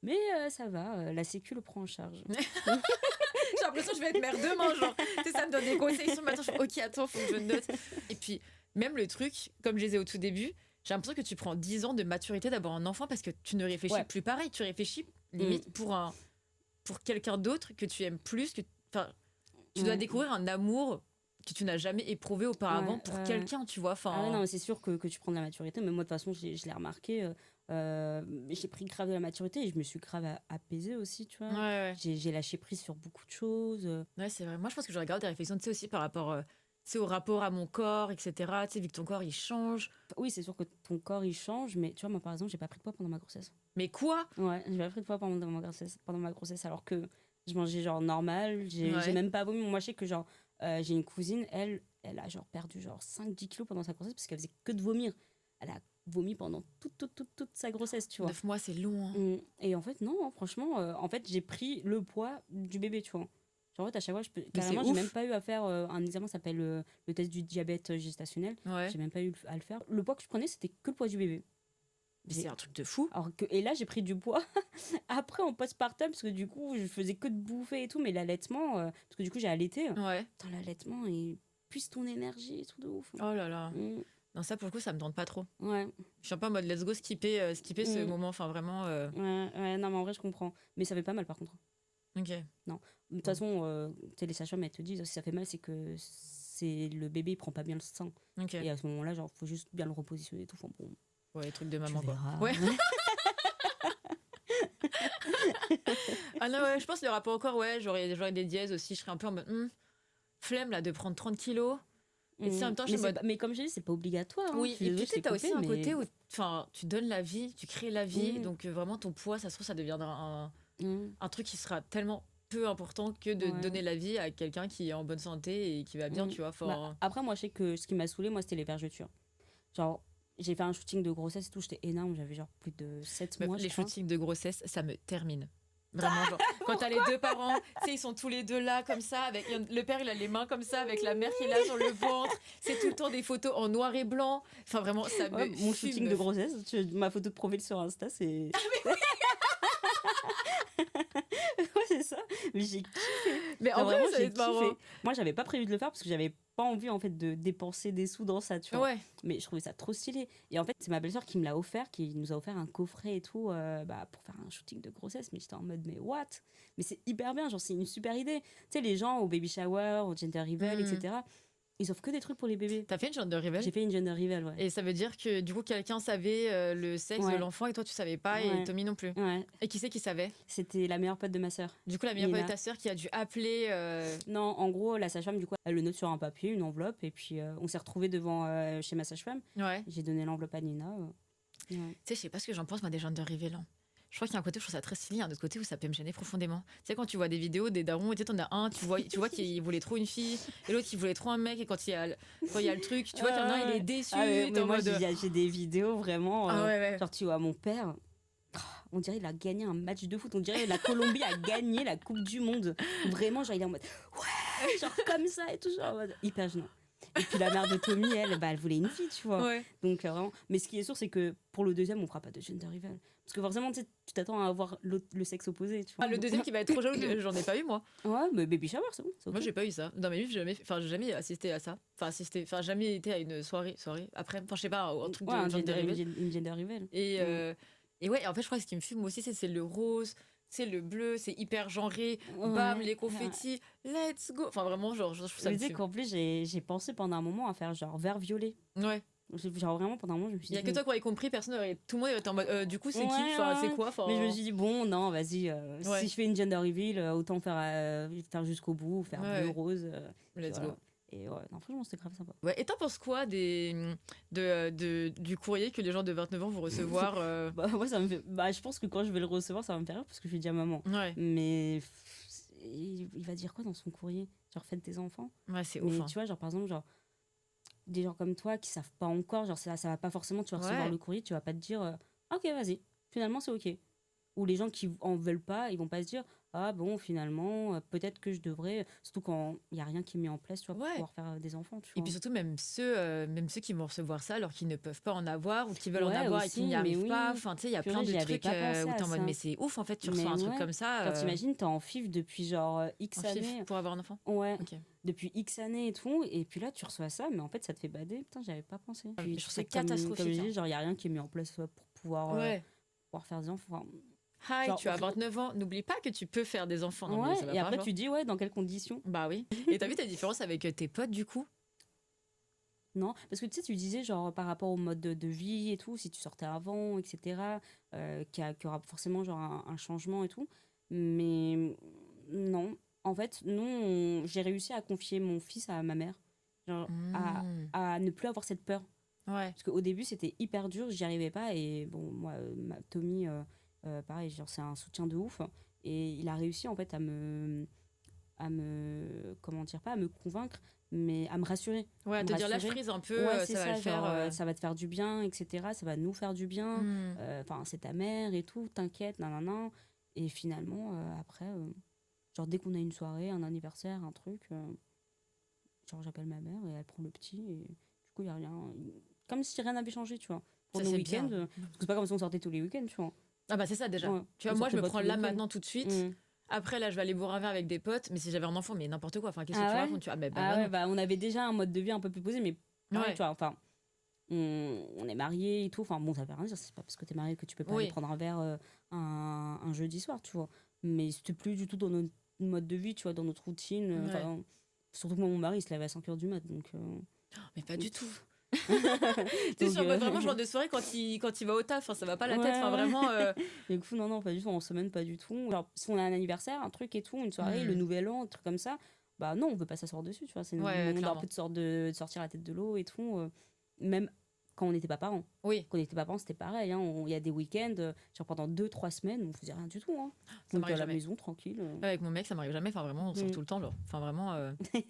Mais ça va, la sécu le prend en charge. J'ai l'impression que je vais être mère demain, genre. Tu sais, ça me donne des conseils sur le matin. Je fais, ok, attends, faut que je note. Et puis, même le truc, comme je disais au tout début, j'ai l'impression que tu prends 10 ans de maturité d'avoir un enfant parce que tu ne réfléchis plus pareil. Tu réfléchis limite pour quelqu'un d'autre que tu aimes plus. Tu dois découvrir un amour que tu n'as jamais éprouvé auparavant pour quelqu'un, tu vois. Ah non, c'est sûr que tu prends de la maturité, mais moi, de toute façon, je l'ai remarqué. J'ai pris grave de la maturité et je me suis grave apaisée aussi, tu vois. Ouais. J'ai lâché prise sur beaucoup de choses. Ouais, c'est vrai. Moi, je pense que j'aurais grave des réflexions, tu sais, aussi par rapport au rapport à mon corps, etc. Tu sais, vu que ton corps, il change. Oui, c'est sûr que ton corps, il change, mais tu vois, moi, par exemple, j'ai pas pris de poids pendant ma grossesse. Mais quoi? Ouais, j'ai pas pris de poids pendant ma grossesse, alors que je mangeais genre normal, j'ai même pas vomi. Moi, je sais que genre, j'ai une cousine, elle a genre perdu genre 5-10 kilos pendant sa grossesse parce qu'elle faisait que de vomir. Elle a vomi pendant toute sa grossesse, tu vois. 9 mois, c'est long. Hein. Et en fait, non, franchement, en fait, j'ai pris le poids du bébé, tu vois. Genre, en fait, à chaque fois, carrément, j'ai même pas eu à faire un examen qui s'appelle le test du diabète gestationnel. Ouais. J'ai même pas eu à le faire. Le poids que je prenais, c'était que le poids du bébé. Mais c'est un truc de fou. Et là, j'ai pris du poids après en postpartum, parce que du coup, je faisais que de bouffer et tout, mais l'allaitement, parce que du coup, j'ai allaité. Ouais. Dans l'allaitement, il puise ton énergie et tout de ouf. Oh là là. Non, ça, pour le coup, ça me tente pas trop. Ouais. Je suis un peu en mode let's go skipper ce moment, enfin vraiment. Ouais, non, mais en vrai, je comprends. Mais ça fait pas mal, par contre. Ok. De toute façon, tu sais, les sages-femmes, elles te disent si ça fait mal, c'est que le bébé il prend pas bien le sein. Ok. Et à ce moment-là, genre, faut juste bien le repositionner et tout. Enfin, bon, Ouais, truc de tu maman, quoi. verras. Ouais. Ah non, ouais, je pense qu'il y aura pas encore, ouais, j'aurais des dièses aussi, je serais un peu en mode, flemme là de prendre 30 kilos. Et tu sais, en même temps, je suis en mode. Mais comme je dis, c'est pas obligatoire. Hein. Oui, Je suis et désolée, puis je tu sais, t'ai t'as aussi coupé, un mais... côté où tu donnes la vie, tu crées la vie, Mm, donc vraiment ton poids, ça se trouve, ça deviendra mm, un truc qui sera tellement peu important que de ouais, donner la vie à quelqu'un qui est en bonne santé et qui va bien, mm. tu vois. Bah, après, moi, je sais que ce qui m'a saoulée, moi, c'était les vergetures. Genre, j'ai fait un shooting de grossesse et tout, j'étais énorme, j'avais genre plus de 7 Meuf, mois, je les crois. shootings de grossesse, ça me termine. Vraiment, genre, quand t'as les deux parents, tu sais, ils sont tous les deux là, comme ça, avec le père, il a les mains comme ça, avec la mère qui est là sur le ventre. C'est tout le temps des photos en noir et blanc. Enfin, vraiment, ça Ouais, me mon fume. shooting de grossesse, ma photo de profil sur Insta, c'est... Ouais, c'est ça. Mais j'ai kiffé. Mais en Non, vrai, vraiment, ça va j'ai être marrant. kiffé. Moi, j'avais pas prévu de le faire parce que j'avais pas envie en fait de dépenser des sous dans ça, tu vois. Ouais. Mais je trouvais ça trop stylé. Et en fait, c'est ma belle-sœur qui me l'a offert, qui nous a offert un coffret et tout pour faire un shooting de grossesse. Mais j'étais en mode, mais what? Mais c'est hyper bien, genre, c'est une super idée. Tu sais, les gens au baby shower, au gender reveal, etc., ils offrent que des trucs pour les bébés. T'as fait une gender reveal? J'ai fait une gender reveal, ouais. Et ça veut dire que du coup, quelqu'un savait le sexe de Ouais. l'enfant et toi, tu savais pas et Ouais. Tommy non plus. Ouais. Et qui c'est qui savait? C'était la meilleure pote de ma sœur. Du coup, la meilleure pote Nina. de ta sœur qui a dû appeler. Non, en gros, la sage-femme, du coup, elle le note sur un papier, une enveloppe, et puis on s'est retrouvés devant chez ma sage-femme. Ouais. J'ai donné l'enveloppe à Nina. Ouais. Tu sais, je sais pas ce que j'en pense, moi, des gender reveal. Hein. Je crois qu'il y a un côté où je trouve ça très stylé, un autre côté où ça peut me gêner profondément. Tu sais, quand tu vois des vidéos des darons, et tu sais, t'en as un, tu vois qu'il voulait trop une fille, et l'autre, il voulait trop un mec, et quand il y a le truc, tu vois qu'il y en a un, il est déçu. Ah ouais, t'es mais en moi, mode. j'ai des vidéos vraiment. Ah ouais, ouais. Genre, tu vois, mon père, on dirait il a gagné un match de foot. On dirait la Colombie a gagné la Coupe du Monde. Vraiment, genre, il est en mode ouais, genre comme ça et tout, genre en mode hyper gênant. Et puis la mère de Tommy, elle voulait une fille, tu vois. Ouais. Donc vraiment. Mais ce qui est sûr, c'est que pour le deuxième, on fera pas de gender reveal. Parce que forcément, tu sais, tu t'attends à avoir le sexe opposé, tu vois. Ah, le deuxième qui va être trop jaloux, j'en ai pas eu, moi. Ouais, mais baby shower, c'est bon. C'est Moi, ok. j'ai pas eu ça. Dans ma vie, j'ai jamais assisté à ça. Enfin, jamais été à une soirée après. Enfin, je sais pas, un truc Ouais, de gender reveal. une gender reveal. Et ouais, en fait, je crois que ce qui me fume aussi, c'est le rose, c'est le bleu, c'est hyper genré. Ouais. Bam, les confettis, let's go. Enfin, vraiment, genre, je trouve ça Mais me tu sais fume. qu'en plus, j'ai pensé pendant un moment à faire genre vert violet. Ouais. Genre vraiment, pendant un moment, je me suis Il y dit. a que toi qui aurais compris, tout le monde était en mode, du coup, c'est qui? Ouais, Enfin, ouais, c'est ouais. quoi? Enfin, Mais je me suis dit, bon, non, vas-y, Ouais. si je fais une gender reveal, autant faire jusqu'au bout, faire Ouais. bleu, rose. let's voilà. go. Et ouais, non, franchement, c'était grave sympa. Ouais. Et t'en penses quoi du courrier que les gens de 29 ans vont recevoir Bah, moi, ça me fait. Bah, je pense que quand je vais le recevoir, ça va me faire rire parce que je vais dire à maman. Ouais, Mais il va dire quoi dans son courrier? Genre, faites des enfants? ouais, c'est Mais ouf. Hein. tu vois, genre, par exemple, genre, des gens comme toi qui savent pas encore, genre, ça va pas forcément, tu vas recevoir Ouais. le courrier, tu vas pas te dire, ok, vas-y, finalement, c'est ok. Ou les gens qui en veulent pas, ils vont pas se dire, ah bon, finalement, peut-être que je devrais, surtout quand il y a rien qui est mis en place, tu vois, pour Ouais. pouvoir faire des enfants, tu Et vois. puis surtout, même ceux qui vont recevoir ça alors qu'ils ne peuvent pas en avoir ou qui veulent en Ouais, avoir et aussi, qui n'y mais arrivent oui. pas. Enfin, tu sais, il y a Purée, plein de j'y avais trucs pas pensé où t'es en à mode, ça. mais c'est ouf, en fait, tu Mais reçois un truc ouais. comme ça. Genre, t'imagines, t'es en FIF depuis genre X en fif années. pour avoir un enfant. Ouais, Ok. depuis X années et tout. Et puis là, tu reçois ça, mais en fait, ça te fait bader. Putain, j'avais pas pensé. Mais Puis, je tu trouve sais, ça catastrophique, Comme je hein. dis, genre, il y a rien qui est mis en place pour pouvoir faire des enfants. Enfin, Hi, genre, tu as 29 ans, n'oublie pas que tu peux faire des enfants. Non, mais ouais, ça va et pas, après, genre. tu dis, ouais, dans quelles conditions? Bah oui. Et t'as vu ta différence avec tes potes, du coup? Non, parce que tu sais, tu disais, genre, par rapport au mode de vie et tout, si tu sortais avant, etc., qu'il y aura forcément, genre, un changement et tout. Mais non. En fait, non, j'ai réussi à confier mon fils à ma mère. Genre, Hmm. à ne plus avoir cette peur. Ouais. Parce qu'au début, c'était hyper dur, j'y arrivais pas. Et bon, moi, Tommy, pareil, genre, c'est un soutien de ouf. Et il a réussi, en fait, comment dire, pas à me convaincre, mais à me rassurer. Ouais, À à me te dire lâche rassurer. prise un peu, Ouais, c'est ça va le faire. genre, ça va te faire du bien, etc. Ça va nous faire du bien. Hmm. Enfin, c'est ta mère et tout, t'inquiète, nanana. Et finalement, après, genre, dès qu'on a une soirée, un anniversaire, un truc, genre, j'appelle ma mère et elle prend le petit. Et du coup, il y a rien. Comme si rien n'avait changé, tu vois. Pour Ça, nos c'est week-ends, bien. parce que c'est pas comme si on sortait tous les week-ends, tu vois. Ah bah c'est ça déjà. Ouais, Tu vois, on moi je sortait me pas prends tous les là week-ends. maintenant tout de suite. Mm. Après là je vais aller boire un verre avec des potes, mais si j'avais un enfant, mais n'importe quoi. Enfin, qu'est-ce que Ah tu ouais racontes? Ah bah, Ah bah ouais, non. bah, on avait déjà un mode de vie un peu plus posé, mais pareil, Ouais. tu vois, enfin, on est mariés et tout. Enfin, bon, ça veut rien dire, c'est pas parce que t'es marié que tu peux pas Oui. aller prendre un verre un jeudi soir, tu vois. mais c'était plus du tout dans notre mode de vie, tu vois, dans notre routine. Ouais. Surtout que moi, mon mari, il se lève à 5h du mat, donc... Mais pas du tout. Donc, Tu sais, sur vraiment genre de soirée quand il va au taf, ça va pas la tête, Ouais, enfin ouais. vraiment. Du coup, non, pas du tout, en semaine, pas du tout. Genre, si on a un anniversaire, un truc et tout, une soirée, le nouvel an, un truc comme ça, bah non, on peut pas s'asseoir dessus, tu vois. C'est Ouais, on a un clairement. peu de sortir la tête de l'eau et tout, même quand on n'était pas parents. Oui, Quand on était parents, c'était pareil. Hein. Il y a des week-ends, genre pendant 2-3 semaines, on faisait rien du tout. Hein. ça Donc m'arrive à la jamais. maison, tranquille. Avec mon mec, ça m'arrive jamais. Enfin, vraiment, on sort Mm. tout le temps, genre. Enfin, vraiment,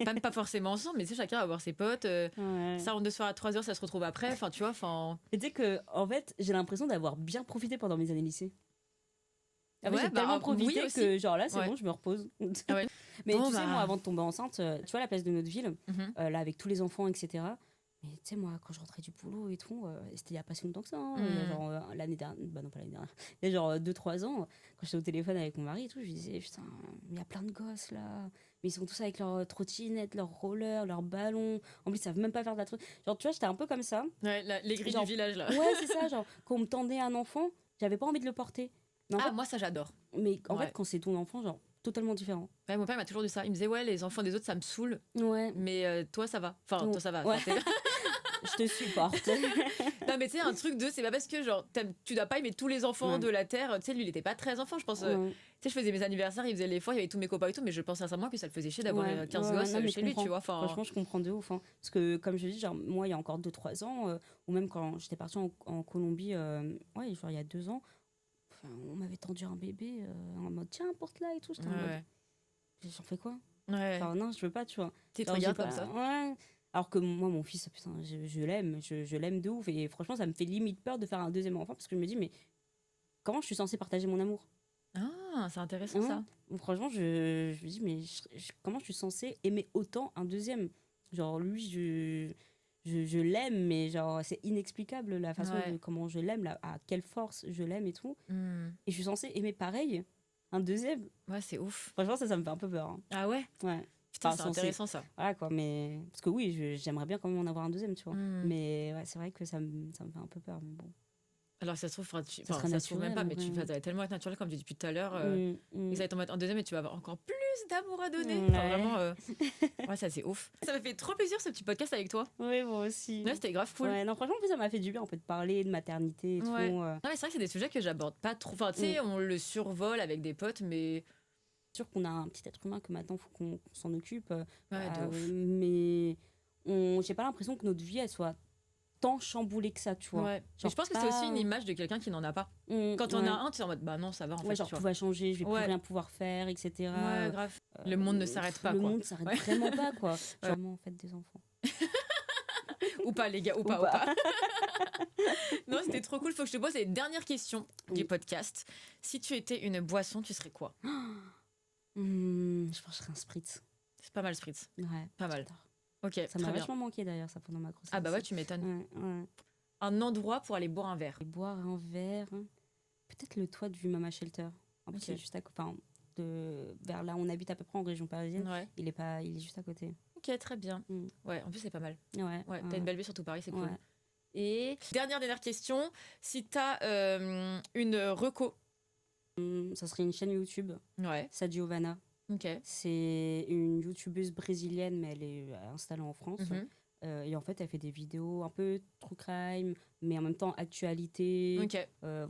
même pas forcément ensemble, mais tu sais, chacun va voir ses potes. Ouais. Ça rentre de soir à 3h, ça se retrouve après. Enfin, tu vois, enfin. Et tu sais que, en fait, j'ai l'impression d'avoir bien profité pendant mes années lycée. En fait, Ouais, j'ai bah, tellement oui profité aussi. que, genre là, c'est Ouais. bon, je me repose. Ah ouais. Mais Bon, tu sais, bah. moi, avant de tomber enceinte, tu vois, la place de notre ville, Mhm. là, avec tous les enfants, etc. Mais tu sais, moi, quand je rentrais du boulot et tout, c'était il y a pas si longtemps que ça. Hein. Il y a genre l'année dernière, bah non, pas l'année dernière, il y a genre 2-3 ans, quand j'étais au téléphone avec mon mari et tout, je lui disais, putain, il y a plein de gosses là. Mais ils sont tous avec leurs trottinettes, leurs rollers, leurs ballons. En plus, ils savent même pas faire de la trottinette. Genre, tu vois, j'étais un peu comme ça. Ouais, les grilles Genre, du village, là. Ouais, c'est ça, genre, quand on me tendait un enfant, j'avais pas envie de le porter. Mais en, Ah, moi, ça, j'adore. fait, Ouais. quand c'est ton enfant, genre, totalement différent. Ouais, mon père m'a toujours dit ça. Il me disait, ouais, les enfants des autres, ça me saoule, Ouais, mais toi, ça va. Enfin, Oh. toi, ça va. Ouais. Enfin, je te supporte. non, mais tu sais, un truc de, c'est pas parce que, genre, tu dois pas aimer tous les enfants Ouais. de la Terre. Tu sais, lui, il était pas très enfant, je pense. Ouais. Tu sais, je faisais mes anniversaires, il faisait l'effort, il y avait tous mes copains et tout, mais je pense sincèrement que ça le faisait chier d'avoir Ouais, 15 ouais, gosses non, mais chez je lui, tu comprends. vois. Enfin, Franchement, je comprends de ouf. Hein. Parce que, comme je dis, genre, moi, il y a encore 2-3 ans, ou même quand j'étais partie en Colombie, ouais, genre il y a 2 ans, enfin, on m'avait tendu un bébé en mode tiens, porte-la et tout. J'étais en mode, ouais. j'en fais quoi? Ouais. Enfin, non, je veux pas, tu vois. Tu te Genre, regardes j'ai comme pas- ça. Ouais. Alors que moi, mon fils, putain, je l'aime, je l'aime de ouf. Et franchement, ça me fait limite peur de faire un deuxième enfant parce que je me dis, mais comment je suis censée partager mon amour? Ah, c'est intéressant Ouais. ça. Franchement, je me dis, mais comment je suis censée aimer autant un deuxième? Genre, lui, je l'aime, mais genre, c'est inexplicable la façon Ouais. de comment je l'aime, à quelle force je l'aime et tout. Hmm. Et je suis censée aimer pareil un deuxième. Ouais, c'est ouf. Franchement, ça me fait un peu peur. Hein. Ah ouais? Ouais. Putain, Enfin, c'est censé. intéressant ça. Voilà quoi, mais. Parce que oui, j'aimerais bien quand même en avoir un deuxième, tu vois. Hmm. Mais ouais, c'est vrai que ça me fait un peu peur, mais bon. Alors, ça se trouve, Ça serait ça se trouve même pas, mais naturel, tu ouais. vas tellement être naturel, comme tu dis depuis tout à l'heure. Mm. Ils allaient t'en mettre un deuxième et tu vas avoir encore plus d'amour à donner. Ouais. Enfin, vraiment, ouais, ça c'est ouf. Ça m'a fait trop plaisir ce petit podcast avec toi. Oui, moi aussi. Ouais, c'était grave cool. Ouais, non, franchement, en plus, ça m'a fait du bien en fait, de parler de maternité et Ouais. tout. Non, mais c'est vrai que c'est des sujets que j'aborde pas trop. Enfin, tu sais, on le survole avec des potes, mais. C'est sûr qu'on a un petit être humain que maintenant, il faut qu'on s'en occupe. Ouais, de ouf. Mais j'ai pas l'impression que notre vie, elle soit tant chamboulée que ça, tu vois. Ouais. Genre Mais je pense que c'est pas- aussi une image de quelqu'un qui n'en a pas. Quand on ouais. a un, tu es en mode bah non, ça va en fait. Ouais, genre tu vois. tout va changer, je vais Ouais. plus rien pouvoir faire, etc. Ouais, grave. Le monde ne s'arrête pas, Le quoi. monde s'arrête Ouais. vraiment pas, quoi. Vraiment, en fait, des enfants. Ou pas, les gars, ou pas, ou pas. Non, c'était trop cool. Faut que je te pose les dernières questions du Oui. podcast. Si tu étais une boisson, tu serais quoi? Je pense que je serais un spritz. C'est pas mal, Spritz. Ouais. Pas mal. j'adore. Ok, Ça très m'a bien. vachement manqué d'ailleurs, ça, pendant ma grossesse. Ah bah ouais, tu m'étonnes. Ouais. Un endroit pour aller boire un verre. Et boire un verre. Peut-être le toit du Mama Shelter. En plus, Ok. il est juste à côté. Enfin, vers là où on habite à peu près en région parisienne. Ouais. Il est juste à côté. Ok, très bien. Mm. Ouais, en plus, c'est pas mal. Ouais. Ouais, t'as une belle vue sur tout Paris, c'est cool. Ouais. Et dernière question. Si t'as une reco. Ça serait une chaîne YouTube, Ouais, Sadiovana. ok. C'est une youtubeuse brésilienne, mais elle est installée en France. Mhm. Et en fait, elle fait des vidéos un peu true crime, mais en même temps actualité. Ok.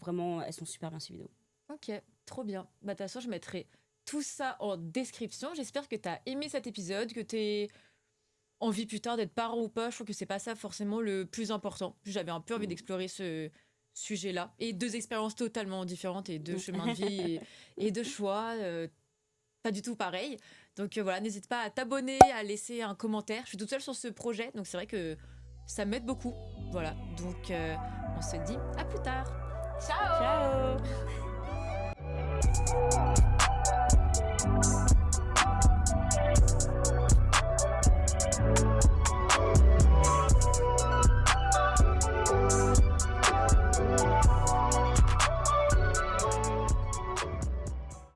Vraiment, elles sont super bien ces vidéos. Ok, trop bien. Bah, de toute façon, je mettrai tout ça en description. J'espère que tu as aimé cet épisode, que tu es envie plus tard d'être parent ou pas. Je trouve que c'est pas ça forcément le plus important. J'avais un peu envie d'explorer ce sujet-là. Et 2 expériences totalement différentes et 2 chemins de vie et 2 choix pas du tout pareils. Donc voilà, n'hésite pas à t'abonner, à laisser un commentaire. Je suis toute seule sur ce projet, donc c'est vrai que ça m'aide beaucoup. Voilà, donc on se dit à plus tard. Ciao. Ciao.